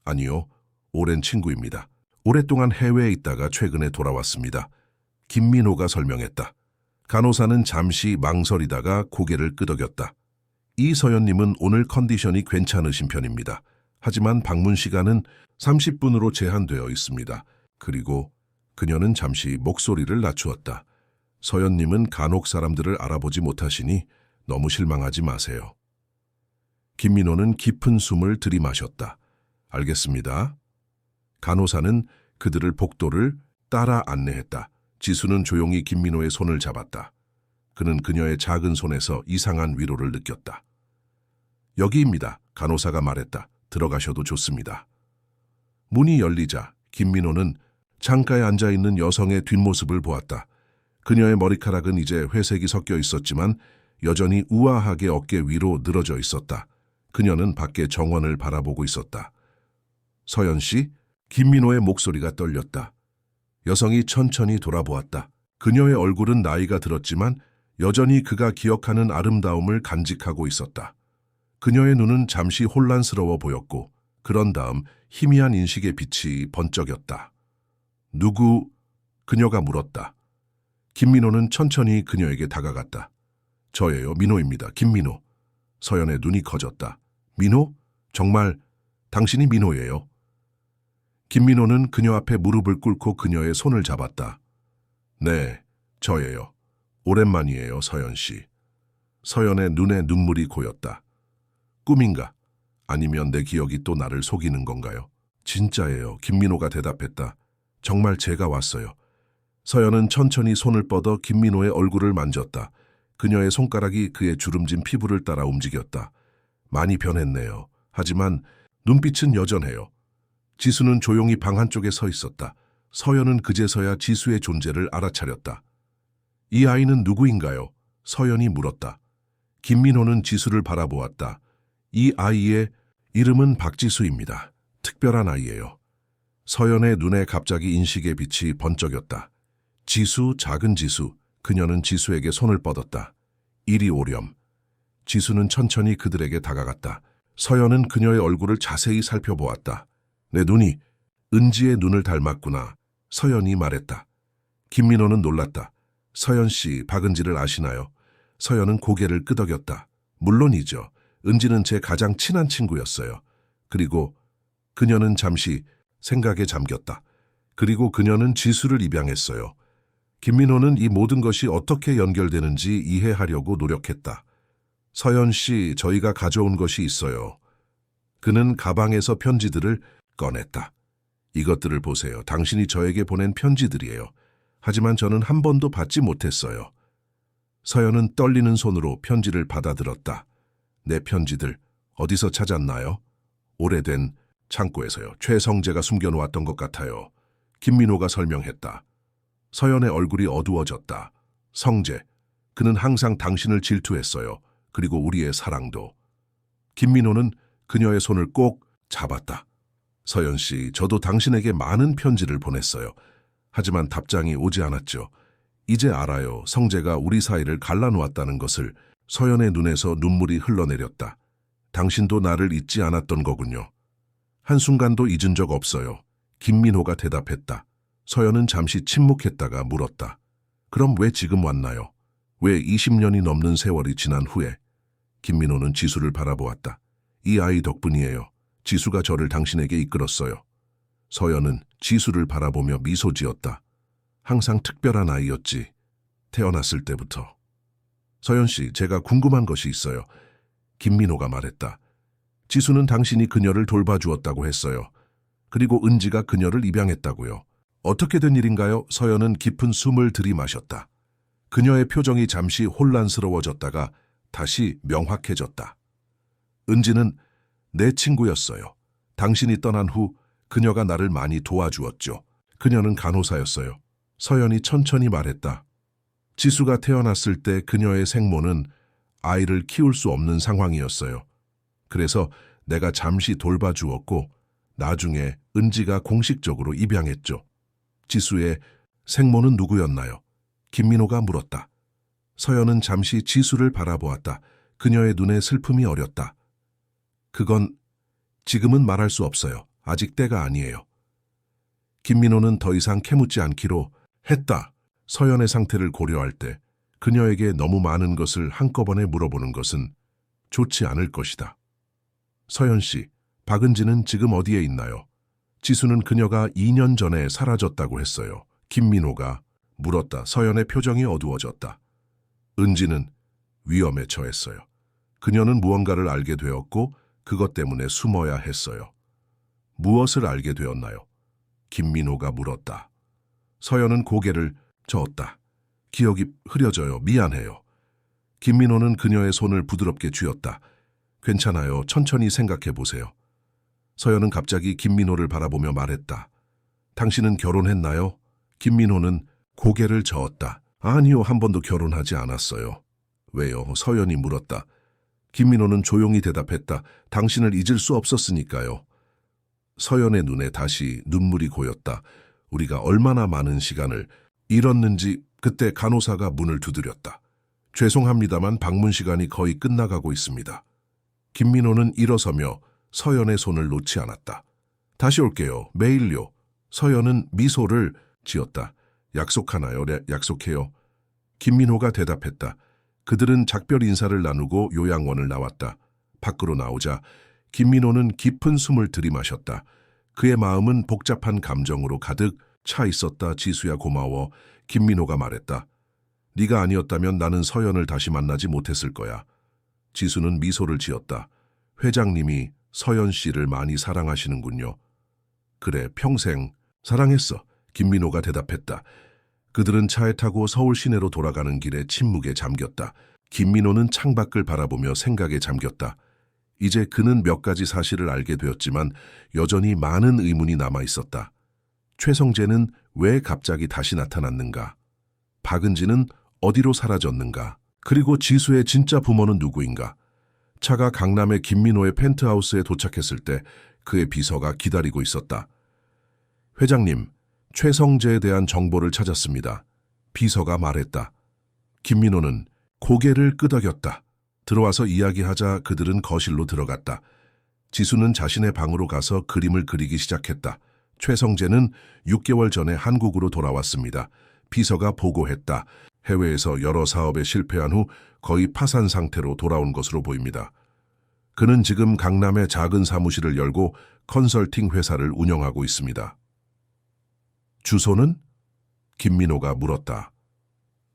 아니요. 오랜 친구입니다. 오랫동안 해외에 있다가 최근에 돌아왔습니다. 김민호가 설명했다. 간호사는 잠시 망설이다가 고개를 끄덕였다. 이서연님은 오늘 컨디션이 괜찮으신 편입니다. 하지만 방문 시간은 30분으로 제한되어 있습니다. 그리고 그녀는 잠시 목소리를 낮추었다. 서연님은 간혹 사람들을 알아보지 못하시니 너무 실망하지 마세요. 김민호는 깊은 숨을 들이마셨다. 알겠습니다. 간호사는 그들을 복도를 따라 안내했다. 지수는 조용히 김민호의 손을 잡았다. 그는 그녀의 작은 손에서 이상한 위로를 느꼈다. 여기입니다. 간호사가 말했다. 들어가셔도 좋습니다. 문이 열리자 김민호는 창가에 앉아있는 여성의 뒷모습을 보았다. 그녀의 머리카락은 이제 회색이 섞여 있었지만 여전히 우아하게 어깨 위로 늘어져 있었다. 그녀는 밖에 정원을 바라보고 있었다. 서연 씨? 김민호의 목소리가 떨렸다. 여성이 천천히 돌아보았다. 그녀의 얼굴은 나이가 들었지만 여전히 그가 기억하는 아름다움을 간직하고 있었다. 그녀의 눈은 잠시 혼란스러워 보였고 그런 다음 희미한 인식의 빛이 번쩍였다. 누구? 그녀가 물었다. 김민호는 천천히 그녀에게 다가갔다. 저예요. 민호입니다. 김민호. 서연의 눈이 커졌다. 민호? 정말 당신이 민호예요? 김민호는 그녀 앞에 무릎을 꿇고 그녀의 손을 잡았다. 네, 저예요. 오랜만이에요, 서연 씨. 서연의 눈에 눈물이 고였다. 꿈인가? 아니면 내 기억이 또 나를 속이는 건가요? 진짜예요. 김민호가 대답했다. 정말 제가 왔어요. 서연은 천천히 손을 뻗어 김민호의 얼굴을 만졌다. 그녀의 손가락이 그의 주름진 피부를 따라 움직였다. 많이 변했네요. 하지만 눈빛은 여전해요. 지수는 조용히 방 한쪽에 서 있었다. 서연은 그제서야 지수의 존재를 알아차렸다. 이 아이는 누구인가요? 서연이 물었다. 김민호는 지수를 바라보았다. 이 아이의 이름은 박지수입니다. 특별한 아이예요. 서연의 눈에 갑자기 인식의 빛이 번쩍였다. 지수, 작은 지수. 그녀는 지수에게 손을 뻗었다. 이리 오렴. 지수는 천천히 그들에게 다가갔다. 서연은 그녀의 얼굴을 자세히 살펴보았다. 내 눈이 은지의 눈을 닮았구나. 서연이 말했다. 김민호는 놀랐다. 서연 씨, 박은지를 아시나요? 서연은 고개를 끄덕였다. 물론이죠. 은지는 제 가장 친한 친구였어요. 그리고 그녀는 잠시 생각에 잠겼다. 그리고 그녀는 지수를 입양했어요. 김민호는 이 모든 것이 어떻게 연결되는지 이해하려고 노력했다. 서연 씨, 저희가 가져온 것이 있어요. 그는 가방에서 편지들을 꺼냈다. 이것들을 보세요. 당신이 저에게 보낸 편지들이에요. 하지만 저는 한 번도 받지 못했어요. 서연은 떨리는 손으로 편지를 받아들었다. 내 편지들 어디서 찾았나요? 오래된 창고에서요. 최성재가 숨겨놓았던 것 같아요. 김민호가 설명했다. 서연의 얼굴이 어두워졌다. 성재, 그는 항상 당신을 질투했어요. 그리고 우리의 사랑도. 김민호는 그녀의 손을 꼭 잡았다. 서연 씨, 저도 당신에게 많은 편지를 보냈어요. 하지만 답장이 오지 않았죠. 이제 알아요. 성재가 우리 사이를 갈라놓았다는 것을. 서연의 눈에서 눈물이 흘러내렸다. 당신도 나를 잊지 않았던 거군요. 한순간도 잊은 적 없어요. 김민호가 대답했다. 서연은 잠시 침묵했다가 물었다. 그럼 왜 지금 왔나요? 왜 20년이 넘는 세월이 지난 후에? 김민호는 지수를 바라보았다. 이 아이 덕분이에요. 지수가 저를 당신에게 이끌었어요. 서연은 지수를 바라보며 미소 지었다. 항상 특별한 아이였지. 태어났을 때부터. 서연 씨, 제가 궁금한 것이 있어요. 김민호가 말했다. 지수는 당신이 그녀를 돌봐주었다고 했어요. 그리고 은지가 그녀를 입양했다고요. 어떻게 된 일인가요? 서연은 깊은 숨을 들이마셨다. 그녀의 표정이 잠시 혼란스러워졌다가 다시 명확해졌다. 은지는 내 친구였어요. 당신이 떠난 후 그녀가 나를 많이 도와주었죠. 그녀는 간호사였어요. 서연이 천천히 말했다. 지수가 태어났을 때 그녀의 생모는 아이를 키울 수 없는 상황이었어요. 그래서 내가 잠시 돌봐주었고 나중에 은지가 공식적으로 입양했죠. 지수의 생모는 누구였나요? 김민호가 물었다. 서연은 잠시 지수를 바라보았다. 그녀의 눈에 슬픔이 어렸다. 그건 지금은 말할 수 없어요. 아직 때가 아니에요. 김민호는 더 이상 캐묻지 않기로 했다. 서연의 상태를 고려할 때 그녀에게 너무 많은 것을 한꺼번에 물어보는 것은 좋지 않을 것이다. 서연 씨, 박은지는 지금 어디에 있나요? 지수는 그녀가 2년 전에 사라졌다고 했어요. 김민호가 물었다. 서연의 표정이 어두워졌다. 은지는 위험에 처했어요. 그녀는 무언가를 알게 되었고 그것 때문에 숨어야 했어요. 무엇을 알게 되었나요? 김민호가 물었다. 서연은 고개를 저었다. 기억이 흐려져요. 미안해요. 김민호는 그녀의 손을 부드럽게 쥐었다. 괜찮아요. 천천히 생각해 보세요. 서연은 갑자기 김민호를 바라보며 말했다. 당신은 결혼했나요? 김민호는 고개를 저었다. 아니요, 한 번도 결혼하지 않았어요. 왜요? 서연이 물었다. 김민호는 조용히 대답했다. 당신을 잊을 수 없었으니까요. 서연의 눈에 다시 눈물이 고였다. 우리가 얼마나 많은 시간을 잃었는지. 그때 간호사가 문을 두드렸다. 죄송합니다만 방문 시간이 거의 끝나가고 있습니다. 김민호는 일어서며 서연의 손을 놓지 않았다. 다시 올게요. 매일요. 서연은 미소를 지었다. 약속하나요? 네, 약속해요. 김민호가 대답했다. 그들은 작별 인사를 나누고 요양원을 나왔다. 밖으로 나오자 김민호는 깊은 숨을 들이마셨다. 그의 마음은 복잡한 감정으로 가득 차 있었다. 지수야, 고마워. 김민호가 말했다. 네가 아니었다면 나는 서연을 다시 만나지 못했을 거야. 지수는 미소를 지었다. 회장님이 서연 씨를 많이 사랑하시는군요. 그래, 평생 사랑했어. 김민호가 대답했다. 그들은 차에 타고 서울 시내로 돌아가는 길에 침묵에 잠겼다. 김민호는 창밖을 바라보며 생각에 잠겼다. 이제 그는 몇 가지 사실을 알게 되었지만 여전히 많은 의문이 남아 있었다. 최성재는 왜 갑자기 다시 나타났는가? 박은지는 어디로 사라졌는가? 그리고 지수의 진짜 부모는 누구인가? 차가 강남의 김민호의 펜트하우스에 도착했을 때 그의 비서가 기다리고 있었다. 회장님, 최성재에 대한 정보를 찾았습니다. 비서가 말했다. 김민호는 고개를 끄덕였다. 들어와서 이야기하자 그들은 거실로 들어갔다. 지수는 자신의 방으로 가서 그림을 그리기 시작했다. 최성재는 6개월 전에 한국으로 돌아왔습니다. 비서가 보고했다. 해외에서 여러 사업에 실패한 후 거의 파산 상태로 돌아온 것으로 보입니다. 그는 지금 강남에 작은 사무실을 열고 컨설팅 회사를 운영하고 있습니다. 주소는? 김민호가 물었다.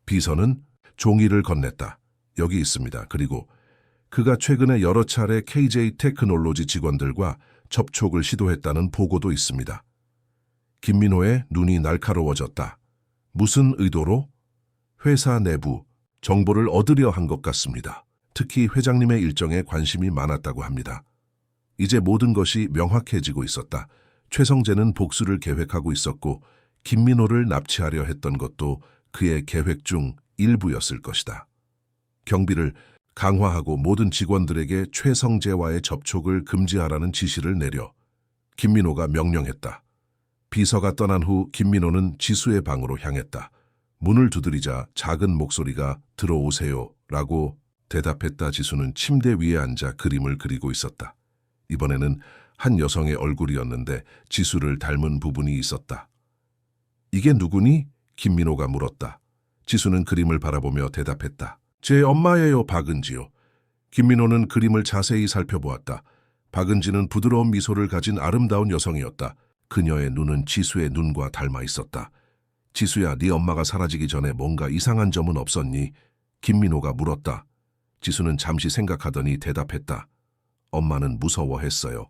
비서는 종이를 건넸다. 여기 있습니다. 그리고 그가 최근에 여러 차례 KJ 테크놀로지 직원들과 접촉을 시도했다는 보고도 있습니다. 김민호의 눈이 날카로워졌다. 무슨 의도로? 회사 내부 정보를 얻으려 한 것 같습니다. 특히 회장님의 일정에 관심이 많았다고 합니다. 이제 모든 것이 명확해지고 있었다. 최성재는 복수를 계획하고 있었고 김민호를 납치하려 했던 것도 그의 계획 중 일부였을 것이다. 경비를 강화하고 모든 직원들에게 최성재와의 접촉을 금지하라는 지시를 내려 김민호가 명령했다. 비서가 떠난 후 김민호는 지수의 방으로 향했다. 문을 두드리자 작은 목소리가 들어오세요 라고 대답했다. 지수는 침대 위에 앉아 그림을 그리고 있었다. 이번에는 한 여성의 얼굴이었는데 지수를 닮은 부분이 있었다. 이게 누구니? 김민호가 물었다. 지수는 그림을 바라보며 대답했다. 제 엄마예요, 박은지요. 김민호는 그림을 자세히 살펴보았다. 박은지는 부드러운 미소를 가진 아름다운 여성이었다. 그녀의 눈은 지수의 눈과 닮아 있었다. 지수야, 네 엄마가 사라지기 전에 뭔가 이상한 점은 없었니? 김민호가 물었다. 지수는 잠시 생각하더니 대답했다. 엄마는 무서워했어요.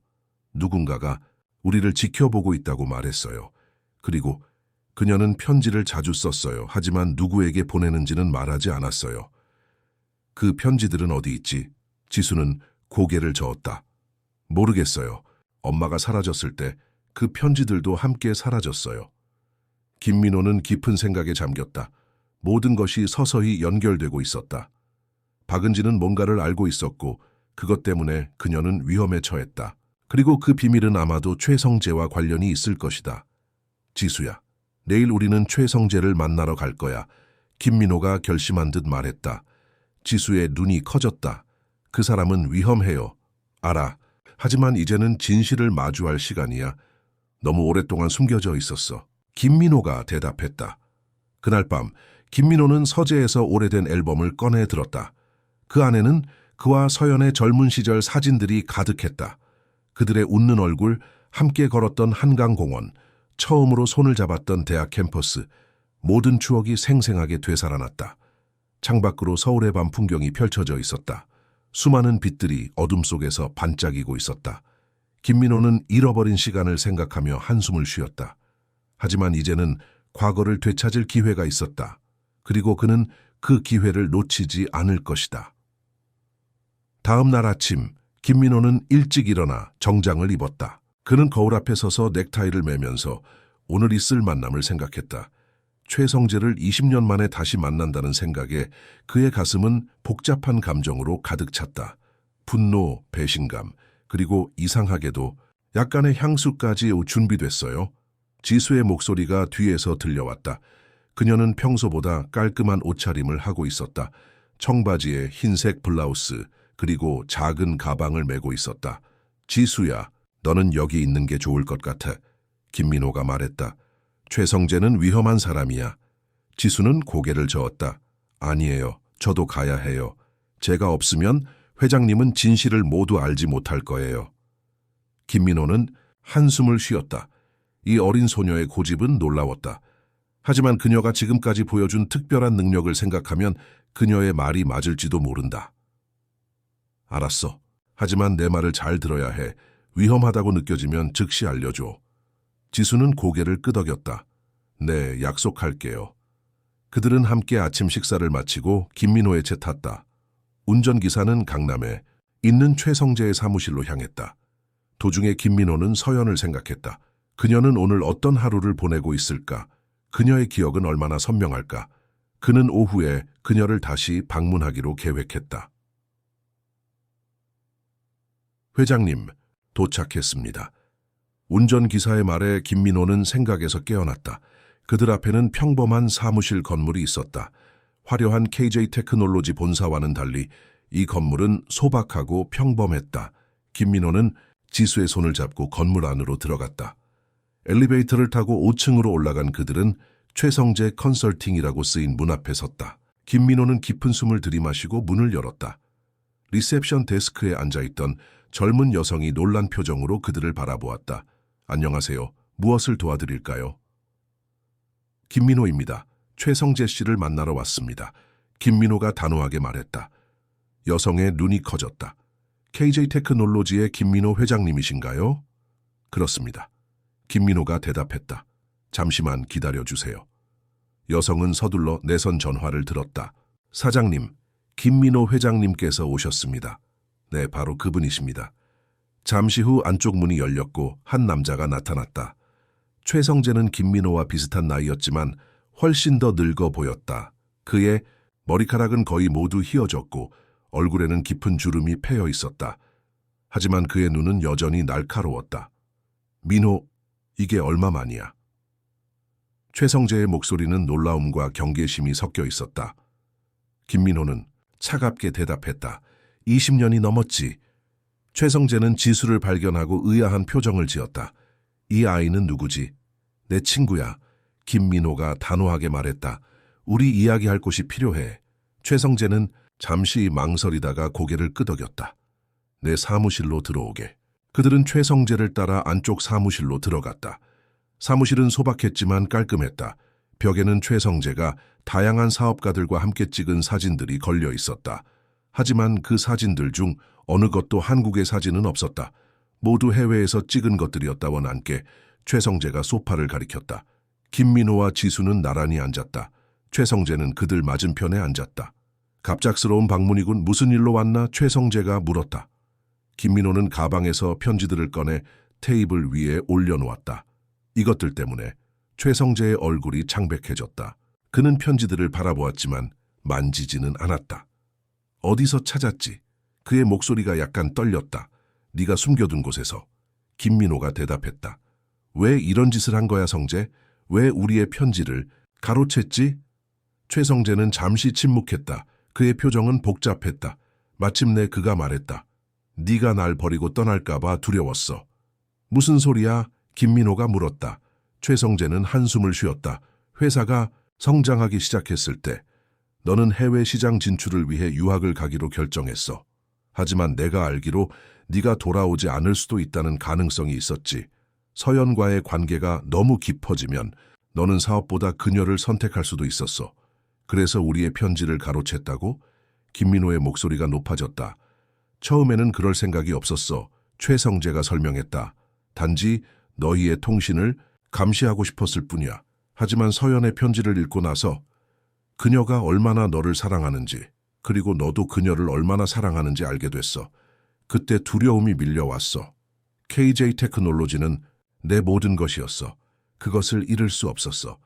누군가가 우리를 지켜보고 있다고 말했어요. 그리고 그녀는 편지를 자주 썼어요. 하지만 누구에게 보내는지는 말하지 않았어요. 그 편지들은 어디 있지? 지수는 고개를 저었다. 모르겠어요. 엄마가 사라졌을 때 그 편지들도 함께 사라졌어요. 김민호는 깊은 생각에 잠겼다. 모든 것이 서서히 연결되고 있었다. 박은지는 뭔가를 알고 있었고 그것 때문에 그녀는 위험에 처했다. 그리고 그 비밀은 아마도 최성재와 관련이 있을 것이다. 지수야, 내일 우리는 최성재를 만나러 갈 거야. 김민호가 결심한 듯 말했다. 지수의 눈이 커졌다. 그 사람은 위험해요. 알아. 하지만 이제는 진실을 마주할 시간이야. 너무 오랫동안 숨겨져 있었어. 김민호가 대답했다. 그날 밤 김민호는 서재에서 오래된 앨범을 꺼내 들었다. 그 안에는 그와 서연의 젊은 시절 사진들이 가득했다. 그들의 웃는 얼굴, 함께 걸었던 한강공원, 처음으로 손을 잡았던 대학 캠퍼스, 모든 추억이 생생하게 되살아났다. 창밖으로 서울의 밤 풍경이 펼쳐져 있었다. 수많은 빛들이 어둠 속에서 반짝이고 있었다. 김민호는 잃어버린 시간을 생각하며 한숨을 쉬었다. 하지만 이제는 과거를 되찾을 기회가 있었다. 그리고 그는 그 기회를 놓치지 않을 것이다. 다음 날 아침, 김민호는 일찍 일어나 정장을 입었다. 그는 거울 앞에 서서 넥타이를 매면서 오늘 있을 만남을 생각했다. 최성재를 20년 만에 다시 만난다는 생각에 그의 가슴은 복잡한 감정으로 가득 찼다. 분노, 배신감, 그리고 이상하게도 약간의 향수까지 준비됐어요. 지수의 목소리가 뒤에서 들려왔다. 그녀는 평소보다 깔끔한 옷차림을 하고 있었다. 청바지에 흰색 블라우스, 그리고 작은 가방을 메고 있었다. 지수야, 너는 여기 있는 게 좋을 것 같아. 김민호가 말했다. 최성재는 위험한 사람이야. 지수는 고개를 저었다. 아니에요. 저도 가야 해요. 제가 없으면 회장님은 진실을 모두 알지 못할 거예요. 김민호는 한숨을 쉬었다. 이 어린 소녀의 고집은 놀라웠다. 하지만 그녀가 지금까지 보여준 특별한 능력을 생각하면 그녀의 말이 맞을지도 모른다. 알았어. 하지만 내 말을 잘 들어야 해. 위험하다고 느껴지면 즉시 알려줘. 지수는 고개를 끄덕였다. 네, 약속할게요. 그들은 함께 아침 식사를 마치고 김민호의 차 탔다. 운전기사는 강남에 있는 최성재의 사무실로 향했다. 도중에 김민호는 서연을 생각했다. 그녀는 오늘 어떤 하루를 보내고 있을까? 그녀의 기억은 얼마나 선명할까? 그는 오후에 그녀를 다시 방문하기로 계획했다. 회장님, 도착했습니다. 운전기사의 말에 김민호는 생각에서 깨어났다. 그들 앞에는 평범한 사무실 건물이 있었다. 화려한 KJ 테크놀로지 본사와는 달리 이 건물은 소박하고 평범했다. 김민호는 지수의 손을 잡고 건물 안으로 들어갔다. 엘리베이터를 타고 5층으로 올라간 그들은 최성재 컨설팅이라고 쓰인 문 앞에 섰다. 김민호는 깊은 숨을 들이마시고 문을 열었다. 리셉션 데스크에 앉아있던 젊은 여성이 놀란 표정으로 그들을 바라보았다. 안녕하세요. 무엇을 도와드릴까요? 김민호입니다. 최성재 씨를 만나러 왔습니다. 김민호가 단호하게 말했다. 여성의 눈이 커졌다. KJ 테크놀로지의 김민호 회장님이신가요? 그렇습니다. 김민호가 대답했다. 잠시만 기다려주세요. 여성은 서둘러 내선 전화를 들었다. 사장님, 김민호 회장님께서 오셨습니다. 네, 바로 그분이십니다. 잠시 후 안쪽 문이 열렸고 한 남자가 나타났다. 최성재는 김민호와 비슷한 나이였지만 훨씬 더 늙어 보였다. 그의 머리카락은 거의 모두 휘어졌고 얼굴에는 깊은 주름이 패여 있었다. 하지만 그의 눈은 여전히 날카로웠다. 민호, 이게 얼마만이야? 최성재의 목소리는 놀라움과 경계심이 섞여 있었다. 김민호는 차갑게 대답했다. 20년이 넘었지. 최성재는 지수를 발견하고 의아한 표정을 지었다. 이 아이는 누구지? 내 친구야. 김민호가 단호하게 말했다. 우리 이야기할 곳이 필요해. 최성재는 잠시 망설이다가 고개를 끄덕였다. 내 사무실로 들어오게. 그들은 최성재를 따라 안쪽 사무실로 들어갔다. 사무실은 소박했지만 깔끔했다. 벽에는 최성재가 다양한 사업가들과 함께 찍은 사진들이 걸려 있었다. 하지만 그 사진들 중 어느 것도 한국의 사진은 없었다. 모두 해외에서 찍은 것들이었다원 함께 최성재가 소파를 가리켰다. 김민호와 지수는 나란히 앉았다. 최성재는 그들 맞은편에 앉았다. 갑작스러운 방문이군. 무슨 일로 왔나? 최성재가 물었다. 김민호는 가방에서 편지들을 꺼내 테이블 위에 올려놓았다. 이것들 때문에 최성재의 얼굴이 창백해졌다. 그는 편지들을 바라보았지만 만지지는 않았다. 어디서 찾았지? 그의 목소리가 약간 떨렸다. 네가 숨겨둔 곳에서. 김민호가 대답했다. 왜 이런 짓을 한 거야, 성재? 왜 우리의 편지를 가로챘지? 최성재는 잠시 침묵했다. 그의 표정은 복잡했다. 마침내 그가 말했다. 네가 날 버리고 떠날까 봐 두려웠어. 무슨 소리야? 김민호가 물었다. 최성재는 한숨을 쉬었다. 회사가 성장하기 시작했을 때 너는 해외 시장 진출을 위해 유학을 가기로 결정했어. 하지만 내가 알기로 네가 돌아오지 않을 수도 있다는 가능성이 있었지. 서연과의 관계가 너무 깊어지면 너는 사업보다 그녀를 선택할 수도 있었어. 그래서 우리의 편지를 가로챘다고? 김민호의 목소리가 높아졌다. 처음에는 그럴 생각이 없었어. 최성재가 설명했다. 단지 너희의 통신을 감시하고 싶었을 뿐이야. 하지만 서연의 편지를 읽고 나서 그녀가 얼마나 너를 사랑하는지, 그리고 너도 그녀를 얼마나 사랑하는지 알게 됐어. 그때 두려움이 밀려왔어. KJ 테크놀로지는 내 모든 것이었어. 그것을 잃을 수 없었어.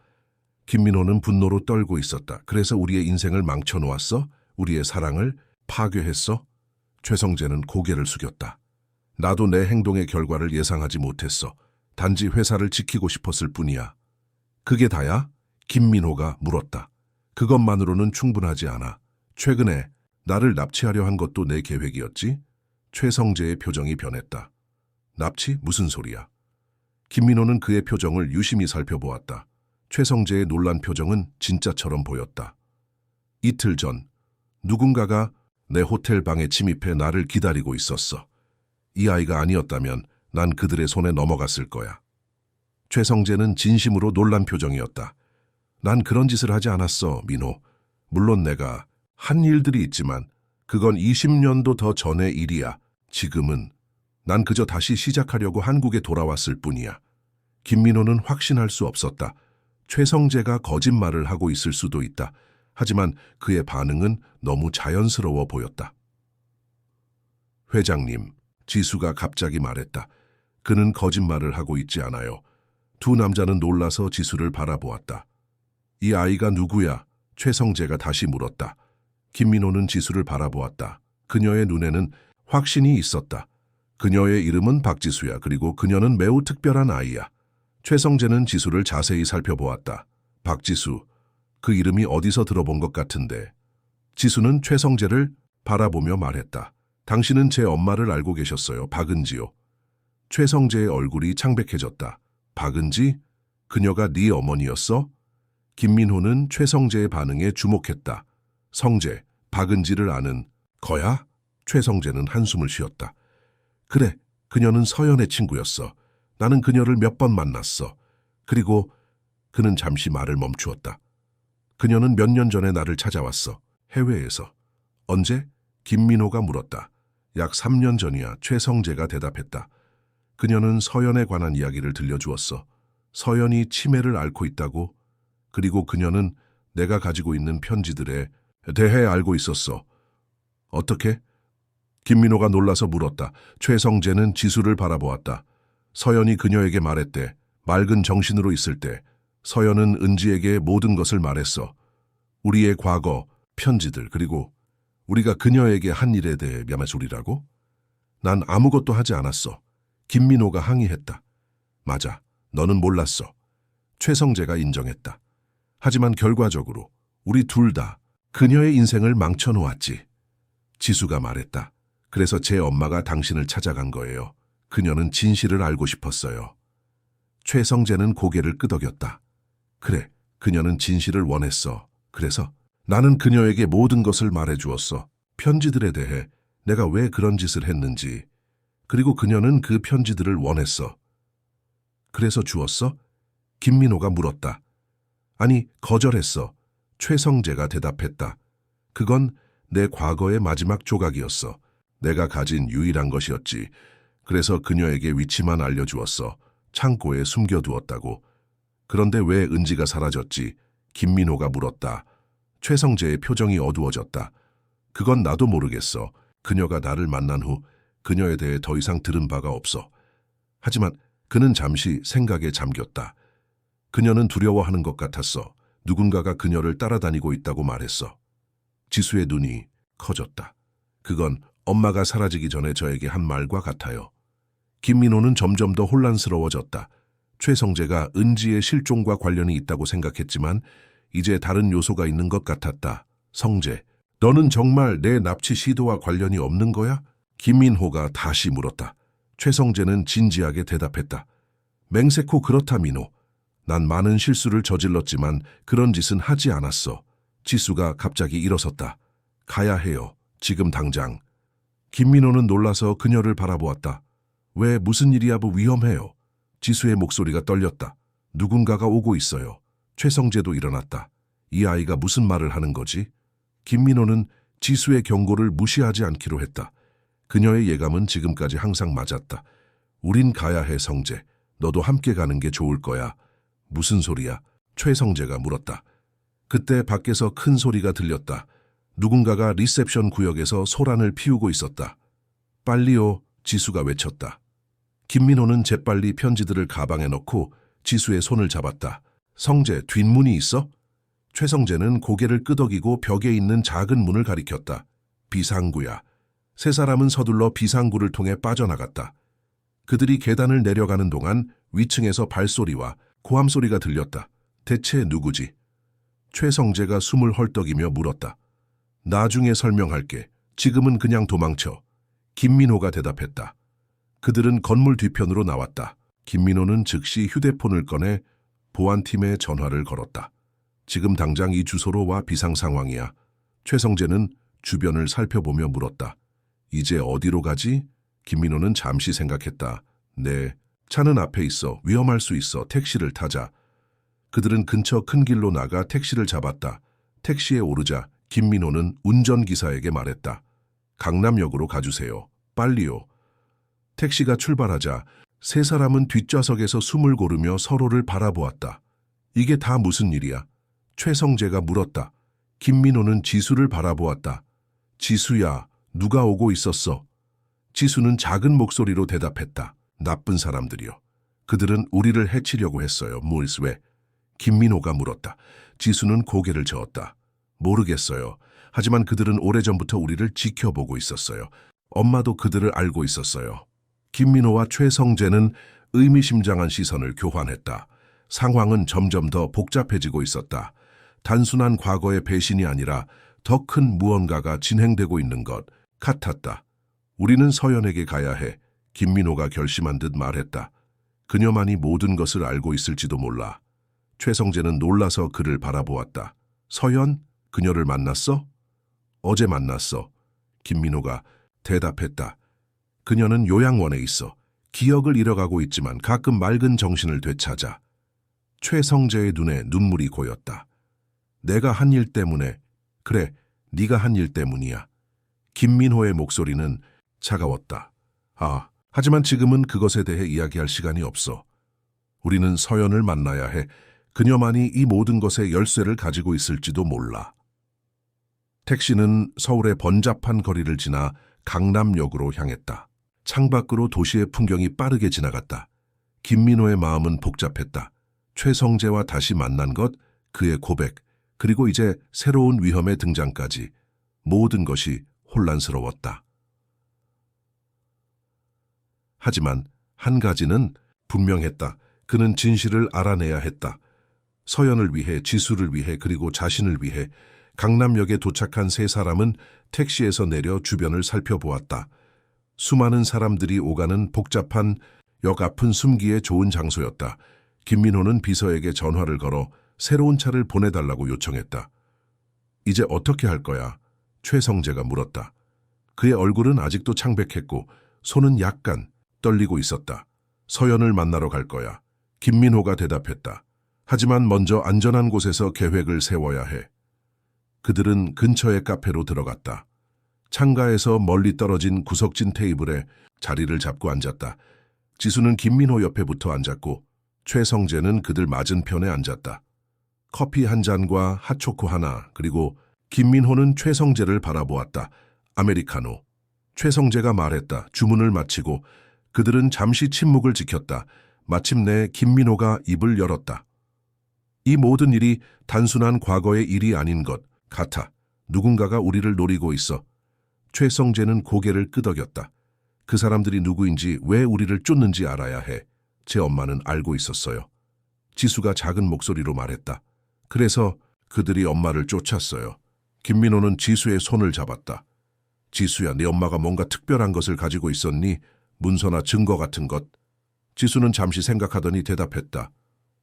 김민호는 분노로 떨고 있었다. 그래서 우리의 인생을 망쳐놓았어? 우리의 사랑을 파괴했어? 최성재는 고개를 숙였다. 나도 내 행동의 결과를 예상하지 못했어. 단지 회사를 지키고 싶었을 뿐이야. 그게 다야? 김민호가 물었다. 그것만으로는 충분하지 않아. 최근에 나를 납치하려 한 것도 내 계획이었지? 최성재의 표정이 변했다. 납치? 무슨 소리야? 김민호는 그의 표정을 유심히 살펴보았다. 최성재의 놀란 표정은 진짜처럼 보였다. 이틀 전 누군가가 내 호텔 방에 침입해 나를 기다리고 있었어. 이 아이가 아니었다면 난 그들의 손에 넘어갔을 거야. 최성재는 진심으로 놀란 표정이었다. 난 그런 짓을 하지 않았어, 민호. 물론 내가 한 일들이 있지만 그건 20년도 더 전의 일이야. 지금은 난 그저 다시 시작하려고 한국에 돌아왔을 뿐이야. 김민호는 확신할 수 없었다. 최성재가 거짓말을 하고 있을 수도 있다. 하지만 그의 반응은 너무 자연스러워 보였다. 회장님, 지수가 갑자기 말했다. 그는 거짓말을 하고 있지 않아요. 두 남자는 놀라서 지수를 바라보았다. 이 아이가 누구야? 최성재가 다시 물었다. 김민호는 지수를 바라보았다. 그녀의 눈에는 확신이 있었다. 그녀의 이름은 박지수야. 그리고 그녀는 매우 특별한 아이야. 최성재는 지수를 자세히 살펴보았다. 박지수, 그 이름이 어디서 들어본 것 같은데. 지수는 최성재를 바라보며 말했다. 당신은 제 엄마를 알고 계셨어요. 박은지요. 최성재의 얼굴이 창백해졌다. 박은지? 그녀가 네 어머니였어? 김민호는 최성재의 반응에 주목했다. 성재, 박은지를 아는 거야? 최성재는 한숨을 쉬었다. 그래, 그녀는 서연의 친구였어. 나는 그녀를 몇 번 만났어. 그리고 그는 잠시 말을 멈추었다. 그녀는 몇 년 전에 나를 찾아왔어. 해외에서. 언제? 김민호가 물었다. 약 3년 전이야. 최성재가 대답했다. 그녀는 서연에 관한 이야기를 들려주었어. 서연이 치매를 앓고 있다고. 그리고 그녀는 내가 가지고 있는 편지들에 대해 알고 있었어. 어떻게? 김민호가 놀라서 물었다. 최성재는 지수를 바라보았다. 서연이 그녀에게 말했대. 맑은 정신으로 있을 때 서연은 은지에게 모든 것을 말했어. 우리의 과거, 편지들, 그리고 우리가 그녀에게 한 일에 대해 야매소리라고? 난 아무것도 하지 않았어. 김민호가 항의했다. 맞아, 너는 몰랐어. 최성재가 인정했다. 하지만 결과적으로 우리 둘 다 그녀의 인생을 망쳐놓았지. 지수가 말했다. 그래서 제 엄마가 당신을 찾아간 거예요. 그녀는 진실을 알고 싶었어요. 최성재는 고개를 끄덕였다. 그래, 그녀는 진실을 원했어. 그래서 나는 그녀에게 모든 것을 말해주었어. 편지들에 대해 내가 왜 그런 짓을 했는지. 그리고 그녀는 그 편지들을 원했어. 그래서 주었어? 김민호가 물었다. 아니, 거절했어. 최성재가 대답했다. 그건 내 과거의 마지막 조각이었어. 내가 가진 유일한 것이었지. 그래서 그녀에게 위치만 알려주었어. 창고에 숨겨두었다고. 그런데 왜 은지가 사라졌지? 김민호가 물었다. 최성재의 표정이 어두워졌다. 그건 나도 모르겠어. 그녀가 나를 만난 후 그녀에 대해 더 이상 들은 바가 없어. 하지만 그는 잠시 생각에 잠겼다. 그녀는 두려워하는 것 같았어. 누군가가 그녀를 따라다니고 있다고 말했어. 지수의 눈이 커졌다. 그건 엄마가 사라지기 전에 저에게 한 말과 같아요. 김민호는 점점 더 혼란스러워졌다. 최성재가 은지의 실종과 관련이 있다고 생각했지만 이제 다른 요소가 있는 것 같았다. 성재, 너는 정말 내 납치 시도와 관련이 없는 거야? 김민호가 다시 물었다. 최성재는 진지하게 대답했다. 맹세코 그렇다 민호. 난 많은 실수를 저질렀지만 그런 짓은 하지 않았어. 지수가 갑자기 일어섰다. 가야 해요. 지금 당장. 김민호는 놀라서 그녀를 바라보았다. 왜 무슨 일이야? 위험해요. 지수의 목소리가 떨렸다. 누군가가 오고 있어요. 최성재도 일어났다. 이 아이가 무슨 말을 하는 거지? 김민호는 지수의 경고를 무시하지 않기로 했다. 그녀의 예감은 지금까지 항상 맞았다. 우린 가야 해, 성재. 너도 함께 가는 게 좋을 거야. 무슨 소리야? 최성재가 물었다. 그때 밖에서 큰 소리가 들렸다. 누군가가 리셉션 구역에서 소란을 피우고 있었다. 빨리요, 지수가 외쳤다. 김민호는 재빨리 편지들을 가방에 넣고 지수의 손을 잡았다. 성재, 뒷문이 있어? 최성재는 고개를 끄덕이고 벽에 있는 작은 문을 가리켰다. 비상구야. 세 사람은 서둘러 비상구를 통해 빠져나갔다. 그들이 계단을 내려가는 동안 위층에서 발소리와 고함소리가 들렸다. 대체 누구지? 최성재가 숨을 헐떡이며 물었다. 나중에 설명할게. 지금은 그냥 도망쳐. 김민호가 대답했다. 그들은 건물 뒤편으로 나왔다. 김민호는 즉시 휴대폰을 꺼내 보안팀에 전화를 걸었다. 지금 당장 이 주소로 와. 비상 상황이야. 최성재는 주변을 살펴보며 물었다. 이제 어디로 가지? 김민호는 잠시 생각했다. 네, 차는 앞에 있어. 위험할 수 있어. 택시를 타자. 그들은 근처 큰 길로 나가 택시를 잡았다. 택시에 오르자 김민호는 운전기사에게 말했다. 강남역으로 가주세요. 빨리요. 택시가 출발하자 세 사람은 뒷좌석에서 숨을 고르며 서로를 바라보았다. 이게 다 무슨 일이야? 최성재가 물었다. 김민호는 지수를 바라보았다. 지수야, 누가 오고 있었어? 지수는 작은 목소리로 대답했다. 나쁜 사람들이요. 그들은 우리를 해치려고 했어요. 무엇 왜? 김민호가 물었다. 지수는 고개를 저었다. 모르겠어요. 하지만 그들은 오래전부터 우리를 지켜보고 있었어요. 엄마도 그들을 알고 있었어요. 김민호와 최성재는 의미심장한 시선을 교환했다. 상황은 점점 더 복잡해지고 있었다. 단순한 과거의 배신이 아니라 더 큰 무언가가 진행되고 있는 것 같았다. 우리는 서연에게 가야 해. 김민호가 결심한 듯 말했다. 그녀만이 모든 것을 알고 있을지도 몰라. 최성재는 놀라서 그를 바라보았다. 서연? 그녀를 만났어? 어제 만났어. 김민호가 대답했다. 그녀는 요양원에 있어. 기억을 잃어가고 있지만 가끔 맑은 정신을 되찾아. 최성재의 눈에 눈물이 고였다. 내가 한 일 때문에, 그래, 네가 한 일 때문이야. 김민호의 목소리는 차가웠다. 하지만 지금은 그것에 대해 이야기할 시간이 없어. 우리는 서연을 만나야 해. 그녀만이 이 모든 것의 열쇠를 가지고 있을지도 몰라. 택시는 서울의 번잡한 거리를 지나 강남역으로 향했다. 창밖으로 도시의 풍경이 빠르게 지나갔다. 김민호의 마음은 복잡했다. 최성재와 다시 만난 것, 그의 고백, 그리고 이제 새로운 위험의 등장까지 모든 것이 혼란스러웠다. 하지만 한 가지는 분명했다. 그는 진실을 알아내야 했다. 서연을 위해, 지수를 위해, 그리고 자신을 위해. 강남역에 도착한 세 사람은 택시에서 내려 주변을 살펴보았다. 수많은 사람들이 오가는 복잡한 역 앞은 숨기에 좋은 장소였다. 김민호는 비서에게 전화를 걸어 새로운 차를 보내달라고 요청했다. 이제 어떻게 할 거야? 최성재가 물었다. 그의 얼굴은 아직도 창백했고 손은 약간 떨리고 있었다. 서연을 만나러 갈 거야. 김민호가 대답했다. 하지만 먼저 안전한 곳에서 계획을 세워야 해. 그들은 근처의 카페로 들어갔다. 창가에서 멀리 떨어진 구석진 테이블에 자리를 잡고 앉았다. 지수는 김민호 옆에 붙어 앉았고 최성재는 그들 맞은편에 앉았다. 커피 한 잔과 핫초코 하나, 그리고 김민호는 최성재를 바라보았다. 아메리카노. 최성재가 말했다. 주문을 마치고 그들은 잠시 침묵을 지켰다. 마침내 김민호가 입을 열었다. 이 모든 일이 단순한 과거의 일이 아닌 것 같아. 누군가가 우리를 노리고 있어. 최성재는 고개를 끄덕였다. 그 사람들이 누구인지, 왜 우리를 쫓는지 알아야 해. 제 엄마는 알고 있었어요. 지수가 작은 목소리로 말했다. 그래서 그들이 엄마를 쫓았어요. 김민호는 지수의 손을 잡았다. 지수야, 네 엄마가 뭔가 특별한 것을 가지고 있었니? 문서나 증거 같은 것. 지수는 잠시 생각하더니 대답했다.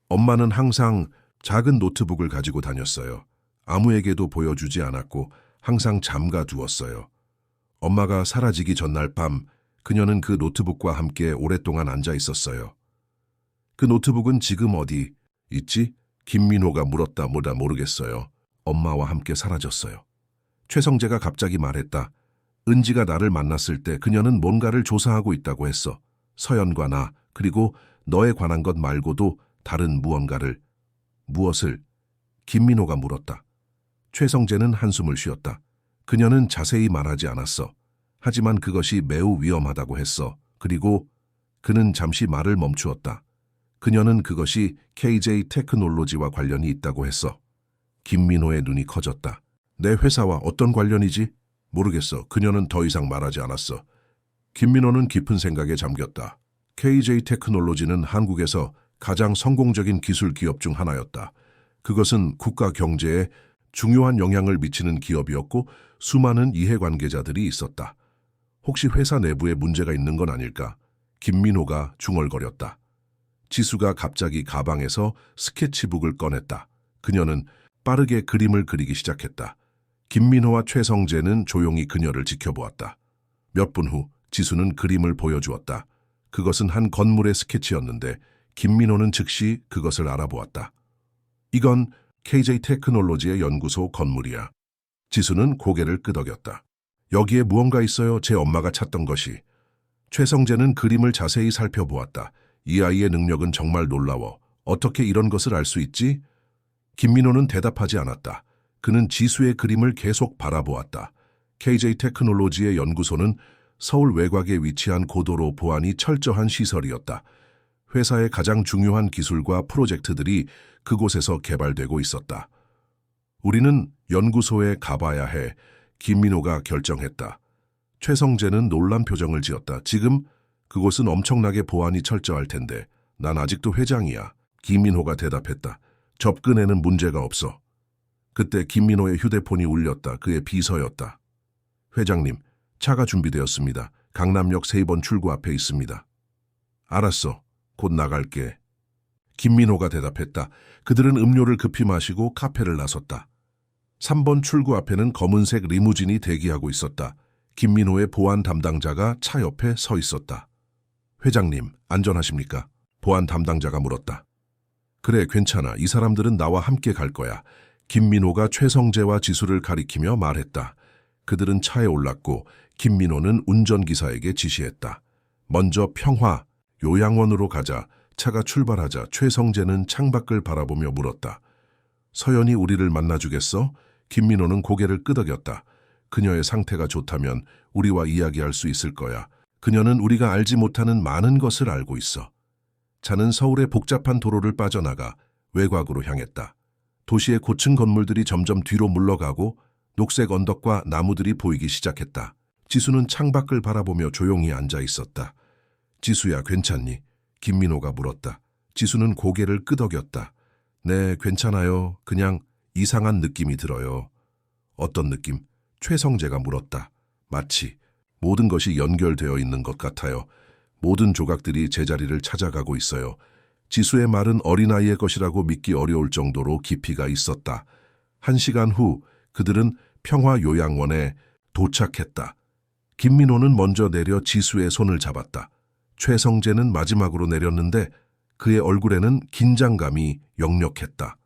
엄마는 항상 작은 노트북을 가지고 다녔어요. 아무에게도 보여주지 않았고 항상 잠가 두었어요. 엄마가 사라지기 전날 밤 그녀는 그 노트북과 함께 오랫동안 앉아 있었어요. 그 노트북은 지금 어디 있지? 김민호가 물었다. 뭐다 모르겠어요. 엄마와 함께 사라졌어요. 최성재가 갑자기 말했다. 은지가 나를 만났을 때 그녀는 뭔가를 조사하고 있다고 했어. 서연과 나, 그리고 너에 관한 것 말고도 다른 무언가를. 무엇을? 김민호가 물었다. 최성재는 한숨을 쉬었다. 그녀는 자세히 말하지 않았어. 하지만 그것이 매우 위험하다고 했어. 그리고 그는 잠시 말을 멈추었다. 그녀는 그것이 KJ 테크놀로지와 관련이 있다고 했어. 김민호의 눈이 커졌다. 내 회사와 어떤 관련이지? 모르겠어. 그녀는 더 이상 말하지 않았어. 김민호는 깊은 생각에 잠겼다. KJ 테크놀로지는 한국에서 가장 성공적인 기술 기업 중 하나였다. 그것은 국가 경제에 중요한 영향을 미치는 기업이었고 수많은 이해관계자들이 있었다. 혹시 회사 내부에 문제가 있는 건 아닐까? 김민호가 중얼거렸다. 지수가 갑자기 가방에서 스케치북을 꺼냈다. 그녀는 빠르게 그림을 그리기 시작했다. 김민호와 최성재는 조용히 그녀를 지켜보았다. 몇 분 후 지수는 그림을 보여주었다. 그것은 한 건물의 스케치였는데 김민호는 즉시 그것을 알아보았다. 이건 KJ 테크놀로지의 연구소 건물이야. 지수는 고개를 끄덕였다. 여기에 무언가 있어요. 제 엄마가 찾던 것이. 최성재는 그림을 자세히 살펴보았다. 이 아이의 능력은 정말 놀라워. 어떻게 이런 것을 알 수 있지? 김민호는 대답하지 않았다. 그는 지수의 그림을 계속 바라보았다. KJ 테크놀로지의 연구소는 서울 외곽에 위치한 고도로 보안이 철저한 시설이었다. 회사의 가장 중요한 기술과 프로젝트들이 그곳에서 개발되고 있었다. 우리는 연구소에 가봐야 해. 김민호가 결정했다. 최성재는 놀란 표정을 지었다. 지금 그곳은 엄청나게 보안이 철저할 텐데 난 아직도 회장이야. 김민호가 대답했다. 접근에는 문제가 없어. 그때 김민호의 휴대폰이 울렸다. 그의 비서였다. 회장님, 차가 준비되었습니다. 강남역 3번 출구 앞에 있습니다. 알았어. 곧 나갈게. 김민호가 대답했다. 그들은 음료를 급히 마시고 카페를 나섰다. 3번 출구 앞에는 검은색 리무진이 대기하고 있었다. 김민호의 보안 담당자가 차 옆에 서 있었다. 회장님, 안전하십니까? 보안 담당자가 물었다. 그래, 괜찮아. 이 사람들은 나와 함께 갈 거야. 김민호가 최성재와 지수를 가리키며 말했다. 그들은 차에 올랐고 김민호는 운전기사에게 지시했다. 먼저 평화, 요양원으로 가자. 차가 출발하자 최성재는 창밖을 바라보며 물었다. 서연이 우리를 만나주겠어? 김민호는 고개를 끄덕였다. 그녀의 상태가 좋다면 우리와 이야기할 수 있을 거야. 그녀는 우리가 알지 못하는 많은 것을 알고 있어. 차는 서울의 복잡한 도로를 빠져나가 외곽으로 향했다. 도시의 고층 건물들이 점점 뒤로 물러가고 녹색 언덕과 나무들이 보이기 시작했다. 지수는 창밖을 바라보며 조용히 앉아 있었다. 지수야, 괜찮니? 김민호가 물었다. 지수는 고개를 끄덕였다. 네, 괜찮아요. 그냥 이상한 느낌이 들어요. 어떤 느낌? 최성재가 물었다. 마치 모든 것이 연결되어 있는 것 같아요. 모든 조각들이 제자리를 찾아가고 있어요. 지수의 말은 어린아이의 것이라고 믿기 어려울 정도로 깊이가 있었다. 1시간 후 그들은 평화요양원에 도착했다. 김민호는 먼저 내려 지수의 손을 잡았다. 최성재는 마지막으로 내렸는데 그의 얼굴에는 긴장감이 역력했다.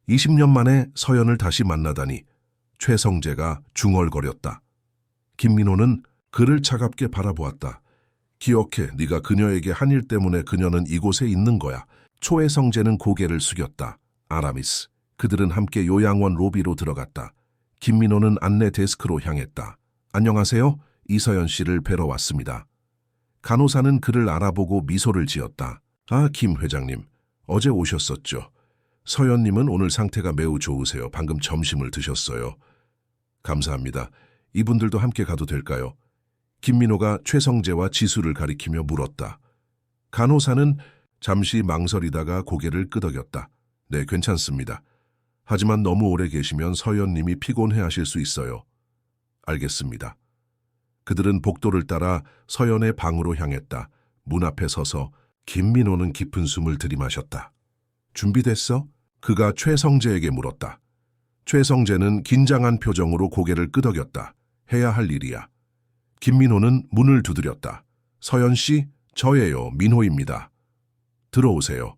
20년 만에 서연을 다시 만나다니 최성재가 중얼거렸다. 김민호는 그를 차갑게 바라보았다. 기억해, 네가 그녀에게 한 일 때문에 그녀는 이곳에 있는 거야. 최성재는 고개를 숙였다. 아라미스. 그들은 함께 요양원 로비로 들어갔다. 김민호는 안내 데스크로 향했다. 안녕하세요. 이서연 씨를 뵈러 왔습니다. 간호사는 그를 알아보고 미소를 지었다. 아, 김 회장님. 어제 오셨었죠. 서연님은 오늘 상태가 매우 좋으세요. 방금 점심을 드셨어요. 감사합니다. 이분들도 함께 가도 될까요? 김민호가 최성재와 지수를 가리키며 물었다. 간호사는 잠시 망설이다가 고개를 끄덕였다. 네, 괜찮습니다. 하지만 너무 오래 계시면 서연님이 피곤해하실 수 있어요. 알겠습니다. 그들은 복도를 따라 서연의 방으로 향했다. 문 앞에 서서 김민호는 깊은 숨을 들이마셨다. 준비됐어? 그가 최성재에게 물었다. 최성재는 긴장한 표정으로 고개를 끄덕였다. 해야 할 일이야. 김민호는 문을 두드렸다. 서연 씨, 저예요. 민호입니다. 들어오세요.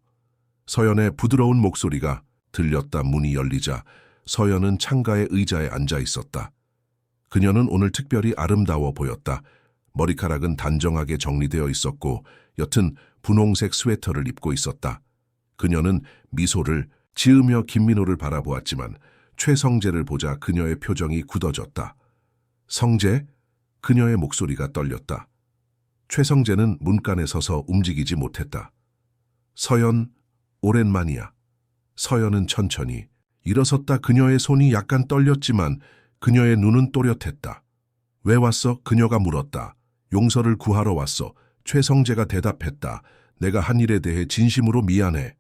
서연의 부드러운 목소리가 들렸다. 문이 열리자 서연은 창가의 의자에 앉아 있었다. 그녀는 오늘 특별히 아름다워 보였다. 머리카락은 단정하게 정리되어 있었고 옅은 분홍색 스웨터를 입고 있었다. 그녀는 미소를 지으며 김민호를 바라보았지만 최성재를 보자 그녀의 표정이 굳어졌다. 성재? 그녀의 목소리가 떨렸다. 최성재는 문간에 서서 움직이지 못했다. 서연, 오랜만이야. 서연은 천천히 일어섰다. 그녀의 손이 약간 떨렸지만 그녀의 눈은 또렷했다. 왜 왔어? 그녀가 물었다. 용서를 구하러 왔어. 최성재가 대답했다. 내가 한 일에 대해 진심으로 미안해.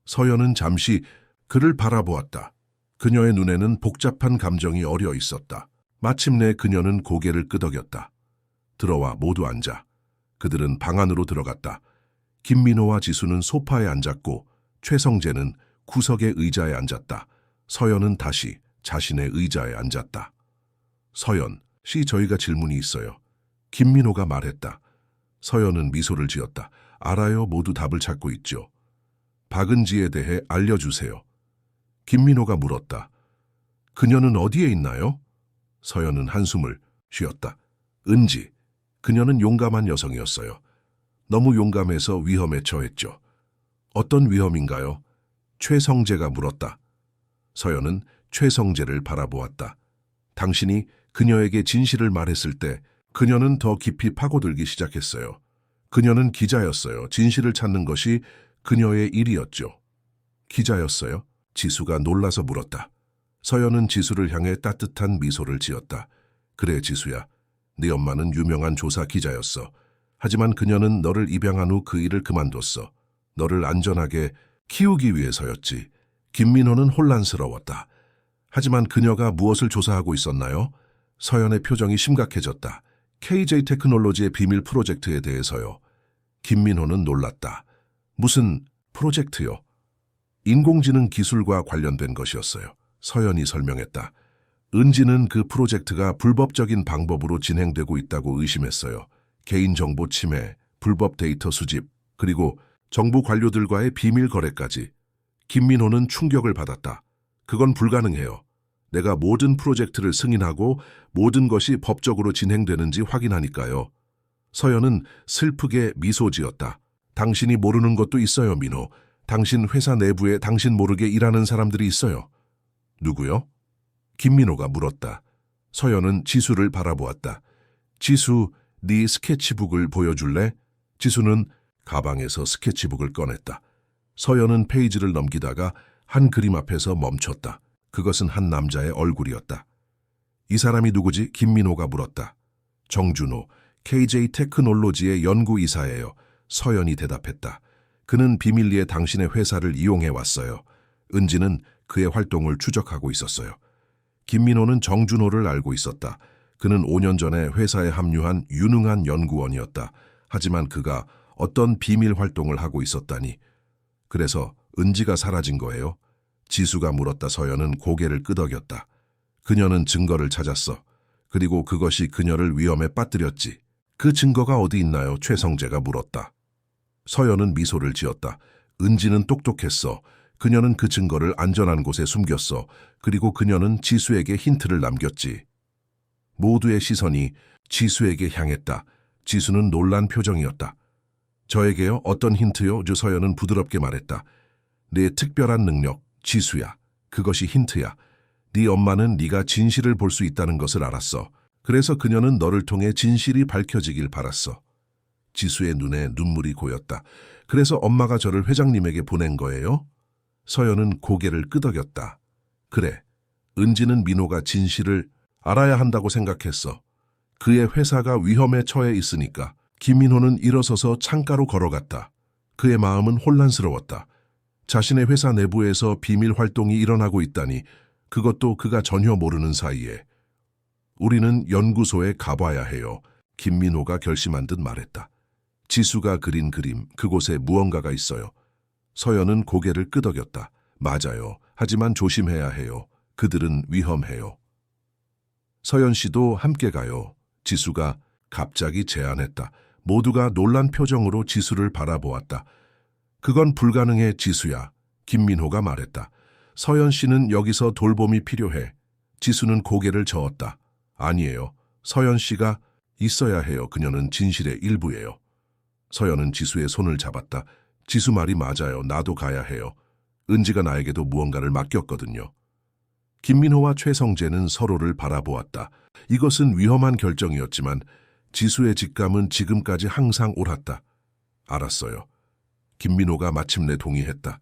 서연은 잠시 그를 바라보았다. 그녀의 눈에는 복잡한 감정이 어려 있었다. 마침내 그녀는 고개를 끄덕였다. 들어와, 모두 앉아. 그들은 방 안으로 들어갔다. 김민호와 지수는 소파에 앉았고 최성재는 구석의 의자에 앉았다. 서연은 다시 자신의 의자에 앉았다. 서연 씨, 저희가 질문이 있어요. 김민호가 말했다. 서연은 미소를 지었다. 알아요. 모두 답을 찾고 있죠. 박은지에 대해 알려주세요. 김민호가 물었다. 그녀는 어디에 있나요? 서연은 한숨을 쉬었다. 은지, 그녀는 용감한 여성이었어요. 너무 용감해서 위험에 처했죠. 어떤 위험인가요? 최성재가 물었다. 서연은 최성재를 바라보았다. 당신이 그녀에게 진실을 말했을 때 그녀는 더 깊이 파고들기 시작했어요. 그녀는 기자였어요. 진실을 찾는 것이 그녀의 일이었죠. 기자였어요? 지수가 놀라서 물었다. 서연은 지수를 향해 따뜻한 미소를 지었다. 그래, 지수야. 네 엄마는 유명한 조사 기자였어. 하지만 그녀는 너를 입양한 후 그 일을 그만뒀어. 너를 안전하게 키우기 위해서였지. 김민호는 혼란스러웠다. 하지만 그녀가 무엇을 조사하고 있었나요? 서연의 표정이 심각해졌다. KJ 테크놀로지의 비밀 프로젝트에 대해서요. 김민호는 놀랐다. 무슨 프로젝트요? 인공지능 기술과 관련된 것이었어요. 서연이 설명했다. 은지는 그 프로젝트가 불법적인 방법으로 진행되고 있다고 의심했어요. 개인정보 침해, 불법 데이터 수집, 그리고 정부 관료들과의 비밀 거래까지. 김민호는 충격을 받았다. 그건 불가능해요. 내가 모든 프로젝트를 승인하고 모든 것이 법적으로 진행되는지 확인하니까요. 서연은 슬프게 미소 지었다. 당신이 모르는 것도 있어요, 민호. 당신 회사 내부에 당신 모르게 일하는 사람들이 있어요. 누구요? 김민호가 물었다. 서연은 지수를 바라보았다. 지수, 네 스케치북을 보여줄래? 지수는 가방에서 스케치북을 꺼냈다. 서연은 페이지를 넘기다가 한 그림 앞에서 멈췄다. 그것은 한 남자의 얼굴이었다. 이 사람이 누구지? 김민호가 물었다. 정준호, KJ 테크놀로지의 연구이사예요. 서연이 대답했다. 그는 비밀리에 당신의 회사를 이용해 왔어요. 은지는 그의 활동을 추적하고 있었어요. 김민호는 정준호를 알고 있었다. 그는 5년 전에 회사에 합류한 유능한 연구원이었다. 하지만 그가 어떤 비밀 활동을 하고 있었다니. 그래서 은지가 사라진 거예요? 지수가 물었다. 서연은 고개를 끄덕였다. 그녀는 증거를 찾았어. 그리고 그것이 그녀를 위험에 빠뜨렸지. 그 증거가 어디 있나요? 최성재가 물었다. 서연은 미소를 지었다. 은지는 똑똑했어. 그녀는 그 증거를 안전한 곳에 숨겼어. 그리고 그녀는 지수에게 힌트를 남겼지. 모두의 시선이 지수에게 향했다. 지수는 놀란 표정이었다. 저에게요? 어떤 힌트요? 서연은 부드럽게 말했다. 내 특별한 능력, 지수야. 그것이 힌트야. 네 엄마는 네가 진실을 볼 수 있다는 것을 알았어. 그래서 그녀는 너를 통해 진실이 밝혀지길 바랐어. 지수의 눈에 눈물이 고였다. 그래서 엄마가 저를 회장님에게 보낸 거예요? 서연은 고개를 끄덕였다. 그래, 은지는 민호가 진실을 알아야 한다고 생각했어. 그의 회사가 위험에 처해 있으니까. 김민호는 일어서서 창가로 걸어갔다. 그의 마음은 혼란스러웠다. 자신의 회사 내부에서 비밀 활동이 일어나고 있다니, 그것도 그가 전혀 모르는 사이에. 우리는 연구소에 가봐야 해요. 김민호가 결심한 듯 말했다. 지수가 그린 그림, 그곳에 무언가가 있어요. 서연은 고개를 끄덕였다. 맞아요. 하지만 조심해야 해요. 그들은 위험해요. 서연 씨도 함께 가요. 지수가 갑자기 제안했다. 모두가 놀란 표정으로 지수를 바라보았다. 그건 불가능해, 지수야. 김민호가 말했다. 서연 씨는 여기서 돌봄이 필요해. 지수는 고개를 저었다. 아니에요. 서연 씨가 있어야 해요. 그녀는 진실의 일부예요. 서연은 지수의 손을 잡았다. 지수 말이 맞아요. 나도 가야 해요. 은지가 나에게도 무언가를 맡겼거든요. 김민호와 최성재는 서로를 바라보았다. 이것은 위험한 결정이었지만 지수의 직감은 지금까지 항상 옳았다. 알았어요. 김민호가 마침내 동의했다.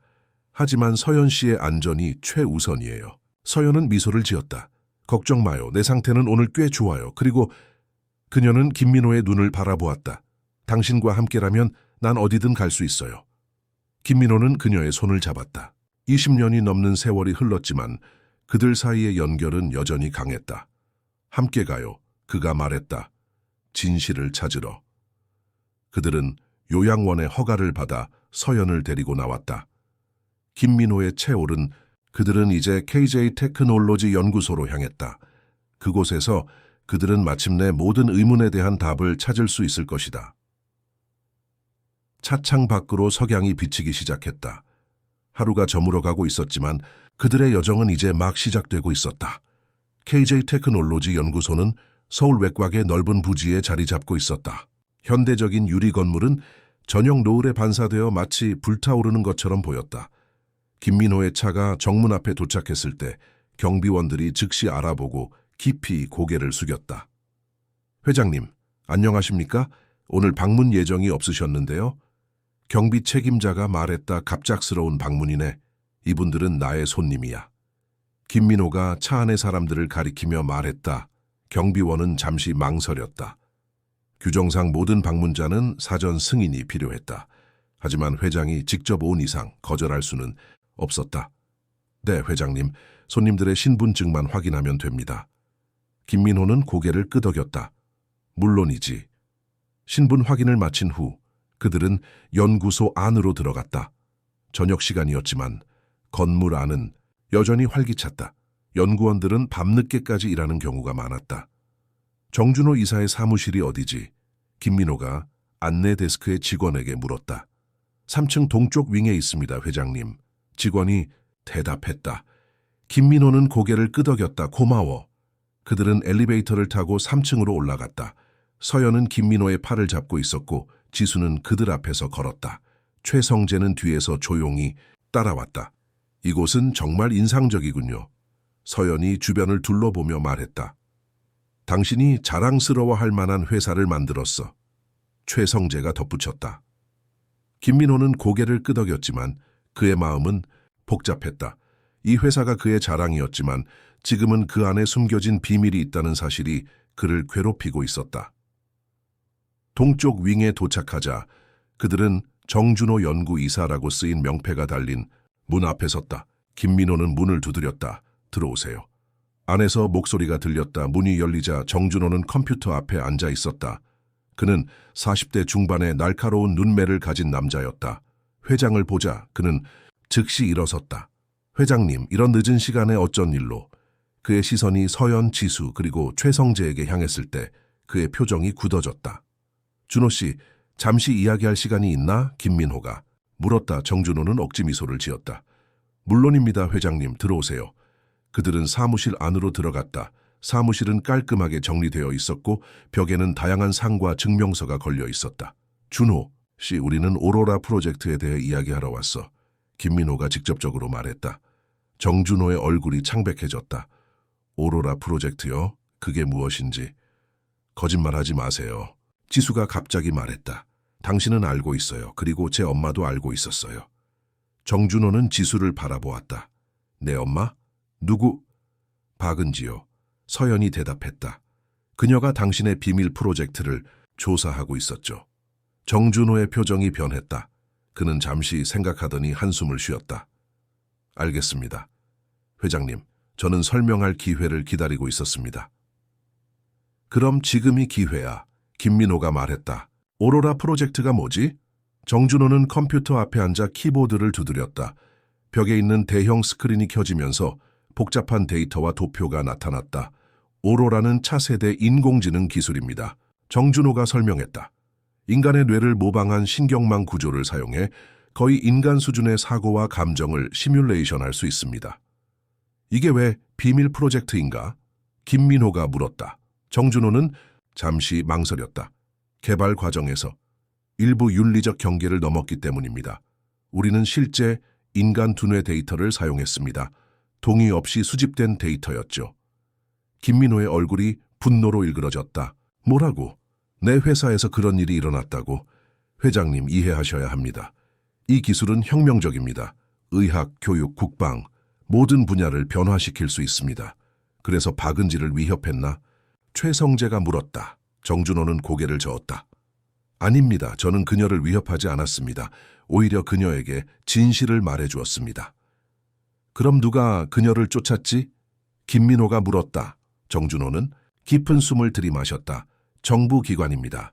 하지만 서연 씨의 안전이 최우선이에요. 서연은 미소를 지었다. 걱정 마요. 내 상태는 오늘 꽤 좋아요. 그리고 그녀는 김민호의 눈을 바라보았다. 당신과 함께라면 난 어디든 갈 수 있어요. 김민호는 그녀의 손을 잡았다. 20년이 넘는 세월이 흘렀지만 그들 사이의 연결은 여전히 강했다. 함께 가요. 그가 말했다. 진실을 찾으러. 그들은 요양원의 허가를 받아 서연을 데리고 나왔다. 김민호의 채올은 그들은 이제 KJ 테크놀로지 연구소로 향했다. 그곳에서 그들은 마침내 모든 의문에 대한 답을 찾을 수 있을 것이다. 차창 밖으로 석양이 비치기 시작했다. 하루가 저물어가고 있었지만 그들의 여정은 이제 막 시작되고 있었다. KJ 테크놀로지 연구소는 서울 외곽의 넓은 부지에 자리 잡고 있었다. 현대적인 유리 건물은 저녁 노을에 반사되어 마치 불타오르는 것처럼 보였다. 김민호의 차가 정문 앞에 도착했을 때 경비원들이 즉시 알아보고 깊이 고개를 숙였다. 회장님, 안녕하십니까? 오늘 방문 예정이 없으셨는데요? 경비 책임자가 말했다. 갑작스러운 방문이네. 이분들은 나의 손님이야. 김민호가 차 안의 사람들을 가리키며 말했다. 경비원은 잠시 망설였다. 규정상 모든 방문자는 사전 승인이 필요했다. 하지만 회장이 직접 온 이상 거절할 수는 없었다. 네, 회장님. 손님들의 신분증만 확인하면 됩니다. 김민호는 고개를 끄덕였다. 물론이지. 신분 확인을 마친 후 그들은 연구소 안으로 들어갔다. 저녁 시간이었지만 건물 안은 여전히 활기찼다. 연구원들은 밤늦게까지 일하는 경우가 많았다. 정준호 이사의 사무실이 어디지? 김민호가 안내 데스크의 직원에게 물었다. 3층 동쪽 윙에 있습니다, 회장님. 직원이 대답했다. 김민호는 고개를 끄덕였다. 고마워. 그들은 엘리베이터를 타고 3층으로 올라갔다. 서연은 김민호의 팔을 잡고 있었고 지수는 그들 앞에서 걸었다. 최성재는 뒤에서 조용히 따라왔다. 이곳은 정말 인상적이군요. 서연이 주변을 둘러보며 말했다. 당신이 자랑스러워할 만한 회사를 만들었어. 최성재가 덧붙였다. 김민호는 고개를 끄덕였지만 그의 마음은 복잡했다. 이 회사가 그의 자랑이었지만 지금은 그 안에 숨겨진 비밀이 있다는 사실이 그를 괴롭히고 있었다. 동쪽 윙에 도착하자 그들은 정준호 연구이사라고 쓰인 명패가 달린 문 앞에 섰다. 김민호는 문을 두드렸다. 들어오세요. 안에서 목소리가 들렸다. 문이 열리자 정준호는 컴퓨터 앞에 앉아 있었다. 그는 40대 중반의 날카로운 눈매를 가진 남자였다. 회장을 보자 그는 즉시 일어섰다. 회장님, 이런 늦은 시간에 어쩐 일로? 그의 시선이 서연, 지수 그리고 최성재에게 향했을 때 그의 표정이 굳어졌다. 준호 씨, 잠시 이야기할 시간이 있나? 김민호가 물었다. 정준호는 억지 미소를 지었다. 물론입니다, 회장님. 들어오세요. 그들은 사무실 안으로 들어갔다. 사무실은 깔끔하게 정리되어 있었고 벽에는 다양한 상과 증명서가 걸려 있었다. 준호 씨, 우리는 오로라 프로젝트에 대해 이야기하러 왔어. 김민호가 직접적으로 말했다. 정준호의 얼굴이 창백해졌다. 오로라 프로젝트요? 그게 무엇인지. 거짓말하지 마세요. 지수가 갑자기 말했다. 당신은 알고 있어요. 그리고 제 엄마도 알고 있었어요. 정준호는 지수를 바라보았다. 내 엄마? 누구? 박은지요. 서연이 대답했다. 그녀가 당신의 비밀 프로젝트를 조사하고 있었죠. 정준호의 표정이 변했다. 그는 잠시 생각하더니 한숨을 쉬었다. 알겠습니다. 회장님, 저는 설명할 기회를 기다리고 있었습니다. 그럼 지금이 기회야. 김민호가 말했다. 오로라 프로젝트가 뭐지? 정준호는 컴퓨터 앞에 앉아 키보드를 두드렸다. 벽에 있는 대형 스크린이 켜지면서 복잡한 데이터와 도표가 나타났다. 오로라는 차세대 인공지능 기술입니다. 정준호가 설명했다. 인간의 뇌를 모방한 신경망 구조를 사용해 거의 인간 수준의 사고와 감정을 시뮬레이션할 수 있습니다. 이게 왜 비밀 프로젝트인가? 김민호가 물었다. 정준호는 잠시 망설였다. 개발 과정에서 일부 윤리적 경계를 넘었기 때문입니다. 우리는 실제 인간 두뇌 데이터를 사용했습니다. 동의 없이 수집된 데이터였죠. 김민호의 얼굴이 분노로 일그러졌다. 뭐라고? 내 회사에서 그런 일이 일어났다고? 회장님, 이해하셔야 합니다. 이 기술은 혁명적입니다. 의학, 교육, 국방, 모든 분야를 변화시킬 수 있습니다. 그래서 박은지를 위협했나? 최성재가 물었다. 정준호는 고개를 저었다. 아닙니다. 저는 그녀를 위협하지 않았습니다. 오히려 그녀에게 진실을 말해주었습니다. 그럼 누가 그녀를 쫓았지? 김민호가 물었다. 정준호는 깊은 숨을 들이마셨다. 정부 기관입니다.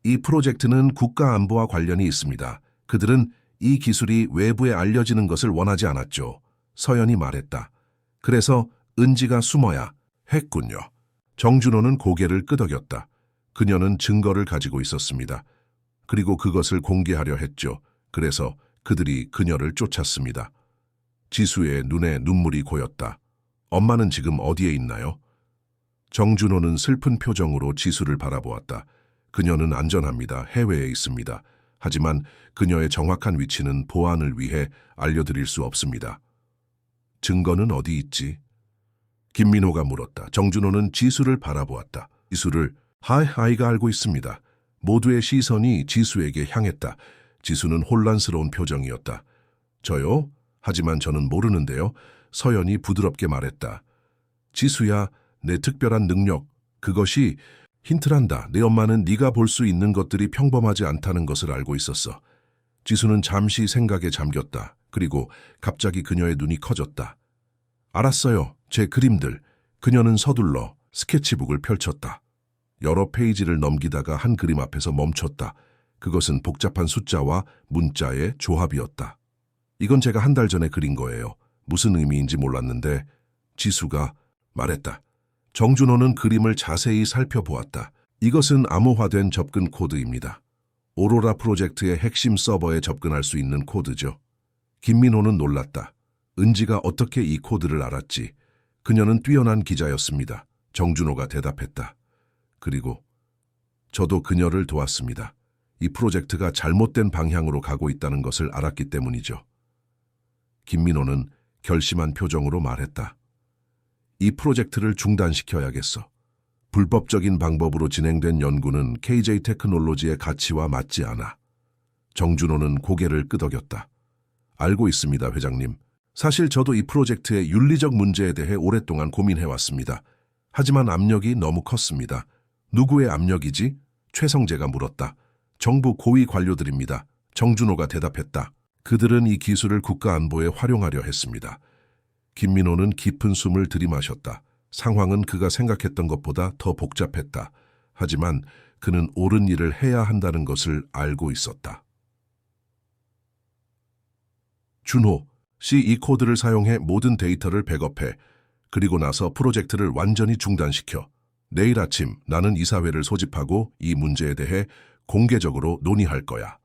이 프로젝트는 국가안보와 관련이 있습니다. 그들은 이 기술이 외부에 알려지는 것을 원하지 않았죠. 서연이 말했다. 그래서 은지가 숨어야 했군요. 정준호는 고개를 끄덕였다. 그녀는 증거를 가지고 있었습니다. 그리고 그것을 공개하려 했죠. 그래서 그들이 그녀를 쫓았습니다. 지수의 눈에 눈물이 고였다. 엄마는 지금 어디에 있나요? 정준호는 슬픈 표정으로 지수를 바라보았다. 그녀는 안전합니다. 해외에 있습니다. 하지만 그녀의 정확한 위치는 보안을 위해 알려드릴 수 없습니다. 증거는 어디 있지? 김민호가 물었다. 정준호는 지수를 바라보았다. 지수를 아이가 알고 있습니다. 모두의 시선이 지수에게 향했다. 지수는 혼란스러운 표정이었다. 저요? 하지만 저는 모르는데요. 서연이 부드럽게 말했다. 지수야, 내 특별한 능력, 그것이 힌트란다. 내 엄마는 네가 볼 수 있는 것들이 평범하지 않다는 것을 알고 있었어. 지수는 잠시 생각에 잠겼다. 그리고 갑자기 그녀의 눈이 커졌다. 알았어요. 제 그림들. 그녀는 서둘러 스케치북을 펼쳤다. 여러 페이지를 넘기다가 한 그림 앞에서 멈췄다. 그것은 복잡한 숫자와 문자의 조합이었다. 이건 제가 한 달 전에 그린 거예요. 무슨 의미인지 몰랐는데 지수가 말했다. 정준호는 그림을 자세히 살펴보았다. 이것은 암호화된 접근 코드입니다. 오로라 프로젝트의 핵심 서버에 접근할 수 있는 코드죠. 김민호는 놀랐다. 은지가 어떻게 이 코드를 알았지? 그녀는 뛰어난 기자였습니다. 정준호가 대답했다. 그리고 저도 그녀를 도왔습니다. 이 프로젝트가 잘못된 방향으로 가고 있다는 것을 알았기 때문이죠. 김민호는 결심한 표정으로 말했다. 이 프로젝트를 중단시켜야겠어. 불법적인 방법으로 진행된 연구는 KJ 테크놀로지의 가치와 맞지 않아. 정준호는 고개를 끄덕였다. 알고 있습니다, 회장님. 사실 저도 이 프로젝트의 윤리적 문제에 대해 오랫동안 고민해왔습니다. 하지만 압력이 너무 컸습니다. 누구의 압력이지? 최성재가 물었다. 정부 고위 관료들입니다. 정준호가 대답했다. 그들은 이 기술을 국가안보에 활용하려 했습니다. 김민호는 깊은 숨을 들이마셨다. 상황은 그가 생각했던 것보다 더 복잡했다. 하지만 그는 옳은 일을 해야 한다는 것을 알고 있었다. 준호 씨 이 코드를 사용해 모든 데이터를 백업해. 그리고 나서 프로젝트를 완전히 중단시켜. 내일 아침 나는 이사회를 소집하고 이 문제에 대해 공개적으로 논의할 거야.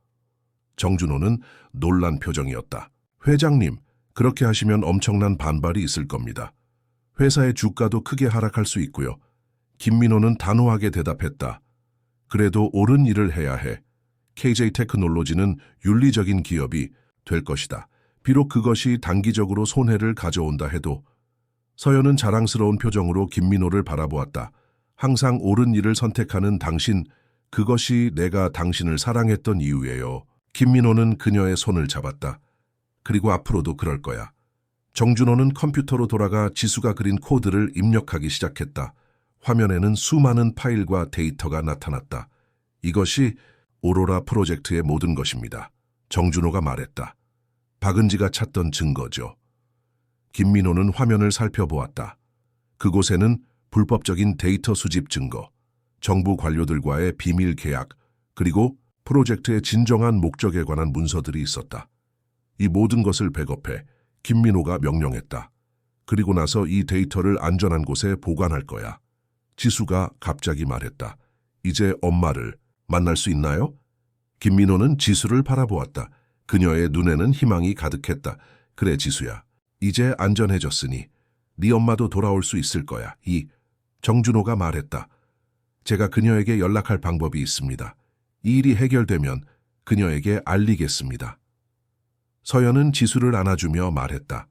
정준호는 놀란 표정이었다. 회장님, 그렇게 하시면 엄청난 반발이 있을 겁니다. 회사의 주가도 크게 하락할 수 있고요. 김민호는 단호하게 대답했다. 그래도 옳은 일을 해야 해. KJ 테크놀로지는 윤리적인 기업이 될 것이다. 비록 그것이 단기적으로 손해를 가져온다 해도. 서연은 자랑스러운 표정으로 김민호를 바라보았다. 항상 옳은 일을 선택하는 당신, 그것이 내가 당신을 사랑했던 이유예요. 김민호는 그녀의 손을 잡았다. 그리고 앞으로도 그럴 거야. 정준호는 컴퓨터로 돌아가 지수가 그린 코드를 입력하기 시작했다. 화면에는 수많은 파일과 데이터가 나타났다. 이것이 오로라 프로젝트의 모든 것입니다. 정준호가 말했다. 박은지가 찾던 증거죠. 김민호는 화면을 살펴보았다. 그곳에는 불법적인 데이터 수집 증거, 정부 관료들과의 비밀 계약, 그리고 프로젝트의 진정한 목적에 관한 문서들이 있었다. 이 모든 것을 백업해 김민호가 명령했다. 그리고 나서 이 데이터를 안전한 곳에 보관할 거야. 지수가 갑자기 말했다. 이제 엄마를 만날 수 있나요? 김민호는 지수를 바라보았다. 그녀의 눈에는 희망이 가득했다. 그래 지수야, 이제 안전해졌으니 네 엄마도 돌아올 수 있을 거야. 정준호가 말했다. 제가 그녀에게 연락할 방법이 있습니다. 이 일이 해결되면 그녀에게 알리겠습니다. 서연은 지수를 안아주며 말했다.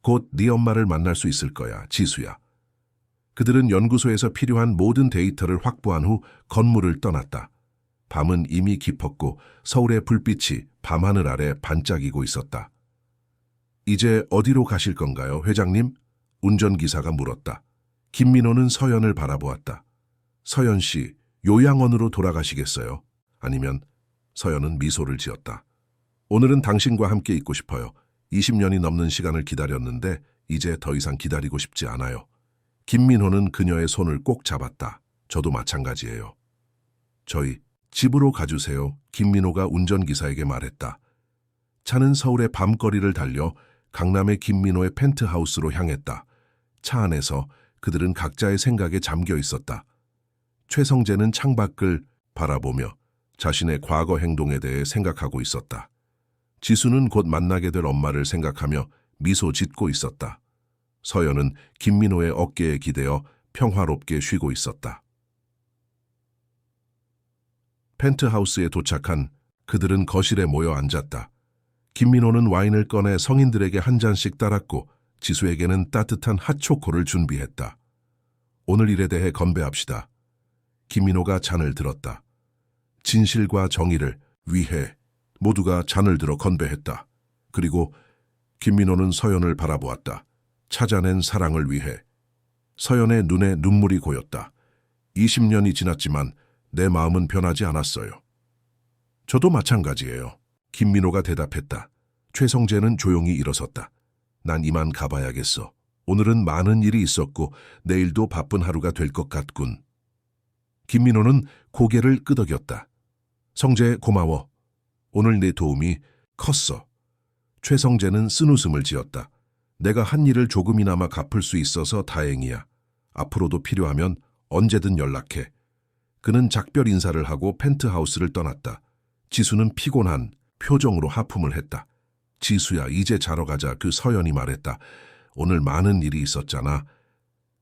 곧 네 엄마를 만날 수 있을 거야, 지수야. 그들은 연구소에서 필요한 모든 데이터를 확보한 후 건물을 떠났다. 밤은 이미 깊었고 서울의 불빛이 밤하늘 아래 반짝이고 있었다. 이제 어디로 가실 건가요, 회장님? 운전기사가 물었다. 김민호는 서연을 바라보았다. 서연 씨, 요양원으로 돌아가시겠어요? 아니면 서연은 미소를 지었다. 오늘은 당신과 함께 있고 싶어요. 20년이 넘는 시간을 기다렸는데 이제 더 이상 기다리고 싶지 않아요. 김민호는 그녀의 손을 꼭 잡았다. 저도 마찬가지예요. 저희 집으로 가주세요. 김민호가 운전기사에게 말했다. 차는 서울의 밤거리를 달려 강남의 김민호의 펜트하우스로 향했다. 차 안에서 그들은 각자의 생각에 잠겨 있었다. 최성재는 창밖을 바라보며 자신의 과거 행동에 대해 생각하고 있었다. 지수는 곧 만나게 될 엄마를 생각하며 미소 짓고 있었다. 서연은 김민호의 어깨에 기대어 평화롭게 쉬고 있었다. 펜트하우스에 도착한 그들은 거실에 모여 앉았다. 김민호는 와인을 꺼내 성인들에게 한 잔씩 따랐고 지수에게는 따뜻한 핫초코를 준비했다. 오늘 일에 대해 건배합시다. 김민호가 잔을 들었다. 진실과 정의를 위해 모두가 잔을 들어 건배했다. 그리고 김민호는 서연을 바라보았다. 찾아낸 사랑을 위해. 서연의 눈에 눈물이 고였다. 20년이 지났지만 내 마음은 변하지 않았어요. 저도 마찬가지예요. 김민호가 대답했다. 최성재는 조용히 일어섰다. 난 이만 가봐야겠어. 오늘은 많은 일이 있었고 내일도 바쁜 하루가 될 것 같군. 김민호는 고개를 끄덕였다. 성재 고마워. 오늘 내 도움이 컸어. 최성재는 쓴웃음을 지었다. 내가 한 일을 조금이나마 갚을 수 있어서 다행이야. 앞으로도 필요하면 언제든 연락해. 그는 작별 인사를 하고 펜트하우스를 떠났다. 지수는 피곤한 표정으로 하품을 했다. 지수야, 이제 자러 가자. 그 서연이 말했다. 오늘 많은 일이 있었잖아.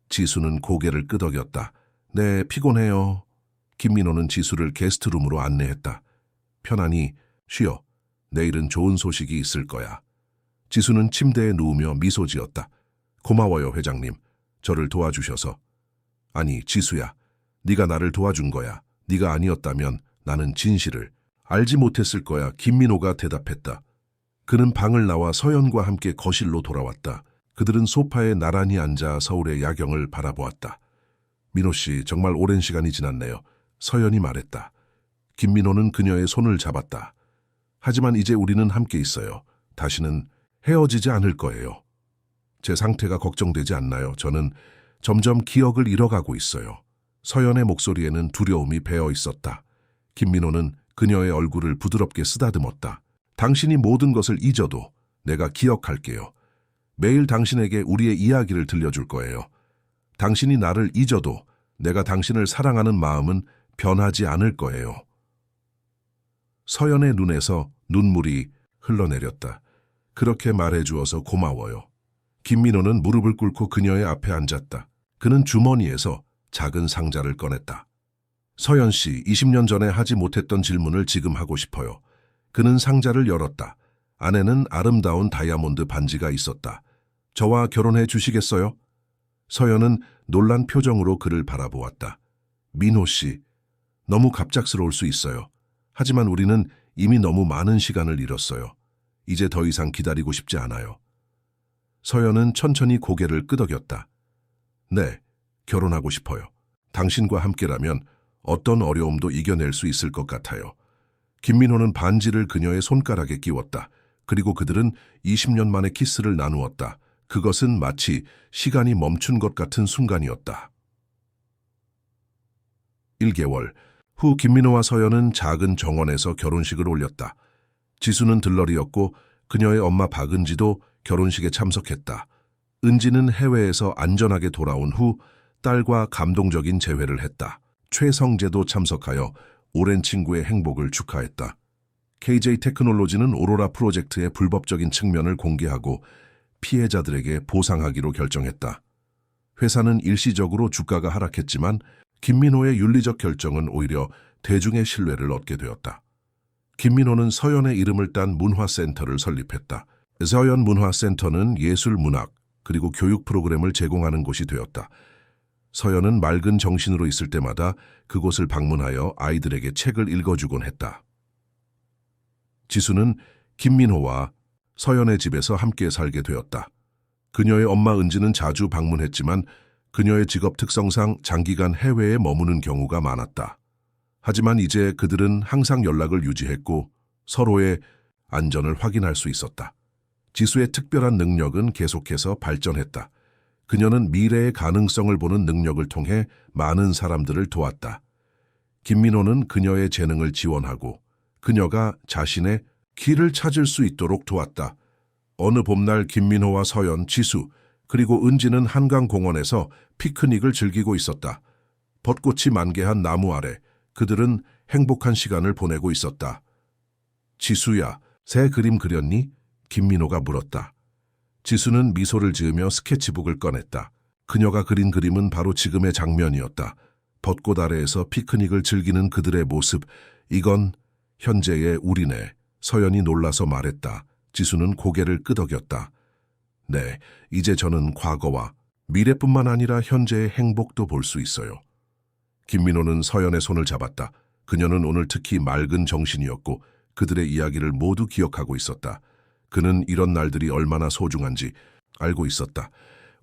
지수는 고개를 끄덕였다. 네, 피곤해요. 김민호는 지수를 게스트룸으로 안내했다. 편안히 쉬어. 내일은 좋은 소식이 있을 거야. 지수는 침대에 누우며 미소 지었다. 고마워요, 회장님. 저를 도와주셔서. 아니, 지수야. 네가 나를 도와준 거야. 네가 아니었다면 나는 진실을 알지 못했을 거야. 김민호가 대답했다. 그는 방을 나와 서연과 함께 거실로 돌아왔다. 그들은 소파에 나란히 앉아 서울의 야경을 바라보았다. 민호 씨, 정말 오랜 시간이 지났네요. 서연이 말했다. 김민호는 그녀의 손을 잡았다. 하지만 이제 우리는 함께 있어요. 다시는 헤어지지 않을 거예요. 제 상태가 걱정되지 않나요? 저는 점점 기억을 잃어가고 있어요. 서연의 목소리에는 두려움이 배어 있었다. 김민호는 그녀의 얼굴을 부드럽게 쓰다듬었다. 당신이 모든 것을 잊어도 내가 기억할게요. 매일 당신에게 우리의 이야기를 들려줄 거예요. 당신이 나를 잊어도 내가 당신을 사랑하는 마음은 변하지 않을 거예요. 서연의 눈에서 눈물이 흘러내렸다. 그렇게 말해주어서 고마워요. 김민호는 무릎을 꿇고 그녀의 앞에 앉았다. 그는 주머니에서 작은 상자를 꺼냈다. 서연 씨, 20년 전에 하지 못했던 질문을 지금 하고 싶어요. 그는 상자를 열었다. 안에는 아름다운 다이아몬드 반지가 있었다. 저와 결혼해 주시겠어요? 서연은 놀란 표정으로 그를 바라보았다. 민호 씨, 너무 갑작스러울 수 있어요. 하지만 우리는 이미 너무 많은 시간을 잃었어요. 이제 더 이상 기다리고 싶지 않아요. 서연은 천천히 고개를 끄덕였다. 네, 결혼하고 싶어요. 당신과 함께라면 어떤 어려움도 이겨낼 수 있을 것 같아요. 김민호는 반지를 그녀의 손가락에 끼웠다. 그리고 그들은 20년 만에 키스를 나누었다. 그것은 마치 시간이 멈춘 것 같은 순간이었다. 1개월 후 김민호와 서연은 작은 정원에서 결혼식을 올렸다. 지수는 들러리였고 그녀의 엄마 박은지도 결혼식에 참석했다. 은지는 해외에서 안전하게 돌아온 후 딸과 감동적인 재회를 했다. 최성재도 참석하여 오랜 친구의 행복을 축하했다. KJ 테크놀로지는 오로라 프로젝트의 불법적인 측면을 공개하고 피해자들에게 보상하기로 결정했다. 회사는 일시적으로 주가가 하락했지만 김민호의 윤리적 결정은 오히려 대중의 신뢰를 얻게 되었다. 김민호는 서연의 이름을 딴 문화센터를 설립했다. 서연 문화센터는 예술, 문학, 그리고 교육 프로그램을 제공하는 곳이 되었다. 서연은 맑은 정신으로 있을 때마다 그곳을 방문하여 아이들에게 책을 읽어주곤 했다. 지수는 김민호와 서연의 집에서 함께 살게 되었다. 그녀의 엄마 은지는 자주 방문했지만 그녀의 직업 특성상 장기간 해외에 머무는 경우가 많았다. 하지만 이제 그들은 항상 연락을 유지했고 서로의 안전을 확인할 수 있었다. 지수의 특별한 능력은 계속해서 발전했다. 그녀는 미래의 가능성을 보는 능력을 통해 많은 사람들을 도왔다. 김민호는 그녀의 재능을 지원하고 그녀가 자신의 길을 찾을 수 있도록 도왔다. 어느 봄날 김민호와 서연, 지수, 그리고 은지는 한강공원에서 피크닉을 즐기고 있었다. 벚꽃이 만개한 나무 아래 그들은 행복한 시간을 보내고 있었다. 지수야, 새 그림 그렸니? 김민호가 물었다. 지수는 미소를 지으며 스케치북을 꺼냈다. 그녀가 그린 그림은 바로 지금의 장면이었다. 벚꽃 아래에서 피크닉을 즐기는 그들의 모습. 이건 현재의 우리네. 서연이 놀라서 말했다. 지수는 고개를 끄덕였다. 네, 이제 저는 과거와 미래뿐만 아니라 현재의 행복도 볼 수 있어요. 김민호는 서연의 손을 잡았다. 그녀는 오늘 특히 맑은 정신이었고 그들의 이야기를 모두 기억하고 있었다. 그는 이런 날들이 얼마나 소중한지 알고 있었다.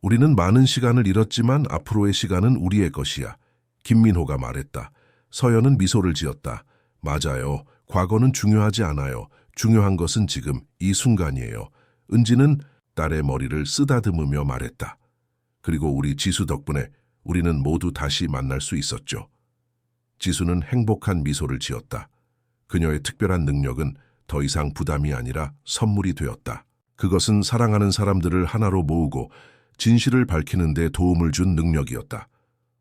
우리는 많은 시간을 잃었지만 앞으로의 시간은 우리의 것이야. 김민호가 말했다. 서연은 미소를 지었다. 맞아요. 과거는 중요하지 않아요. 중요한 것은 지금 이 순간이에요. 은지는 딸의 머리를 쓰다듬으며 말했다. 그리고 우리 지수 덕분에 우리는 모두 다시 만날 수 있었죠. 지수는 행복한 미소를 지었다. 그녀의 특별한 능력은 더 이상 부담이 아니라 선물이 되었다. 그것은 사랑하는 사람들을 하나로 모으고 진실을 밝히는 데 도움을 준 능력이었다.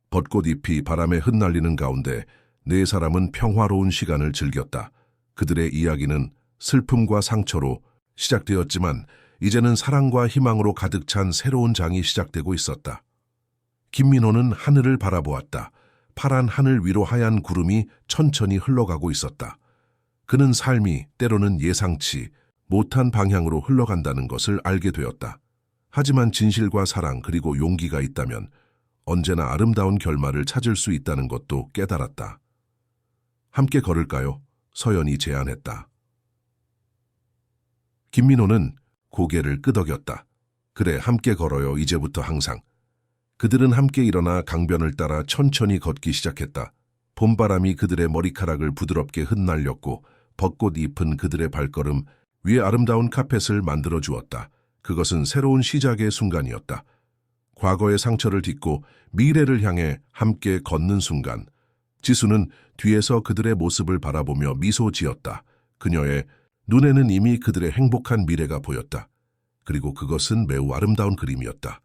벚꽃잎이 바람에 흩날리는 가운데 네 사람은 평화로운 시간을 즐겼다. 그들의 이야기는 슬픔과 상처로 시작되었지만 이제는 사랑과 희망으로 가득 찬 새로운 장이 시작되고 있었다. 김민호는 하늘을 바라보았다. 파란 하늘 위로 하얀 구름이 천천히 흘러가고 있었다. 그는 삶이 때로는 예상치 못한 방향으로 흘러간다는 것을 알게 되었다. 하지만 진실과 사랑 그리고 용기가 있다면 언제나 아름다운 결말을 찾을 수 있다는 것도 깨달았다. 함께 걸을까요? 서연이 제안했다. 김민호는 고개를 끄덕였다. 그래, 함께 걸어요. 이제부터 항상. 그들은 함께 일어나 강변을 따라 천천히 걷기 시작했다. 봄바람이 그들의 머리카락을 부드럽게 흩날렸고 벚꽃 잎은 그들의 발걸음 위에 아름다운 카펫을 만들어 주었다. 그것은 새로운 시작의 순간이었다. 과거의 상처를 딛고 미래를 향해 함께 걷는 순간, 지수는 뒤에서 그들의 모습을 바라보며 미소 지었다. 그녀의 눈에는 이미 그들의 행복한 미래가 보였다. 그리고 그것은 매우 아름다운 그림이었다.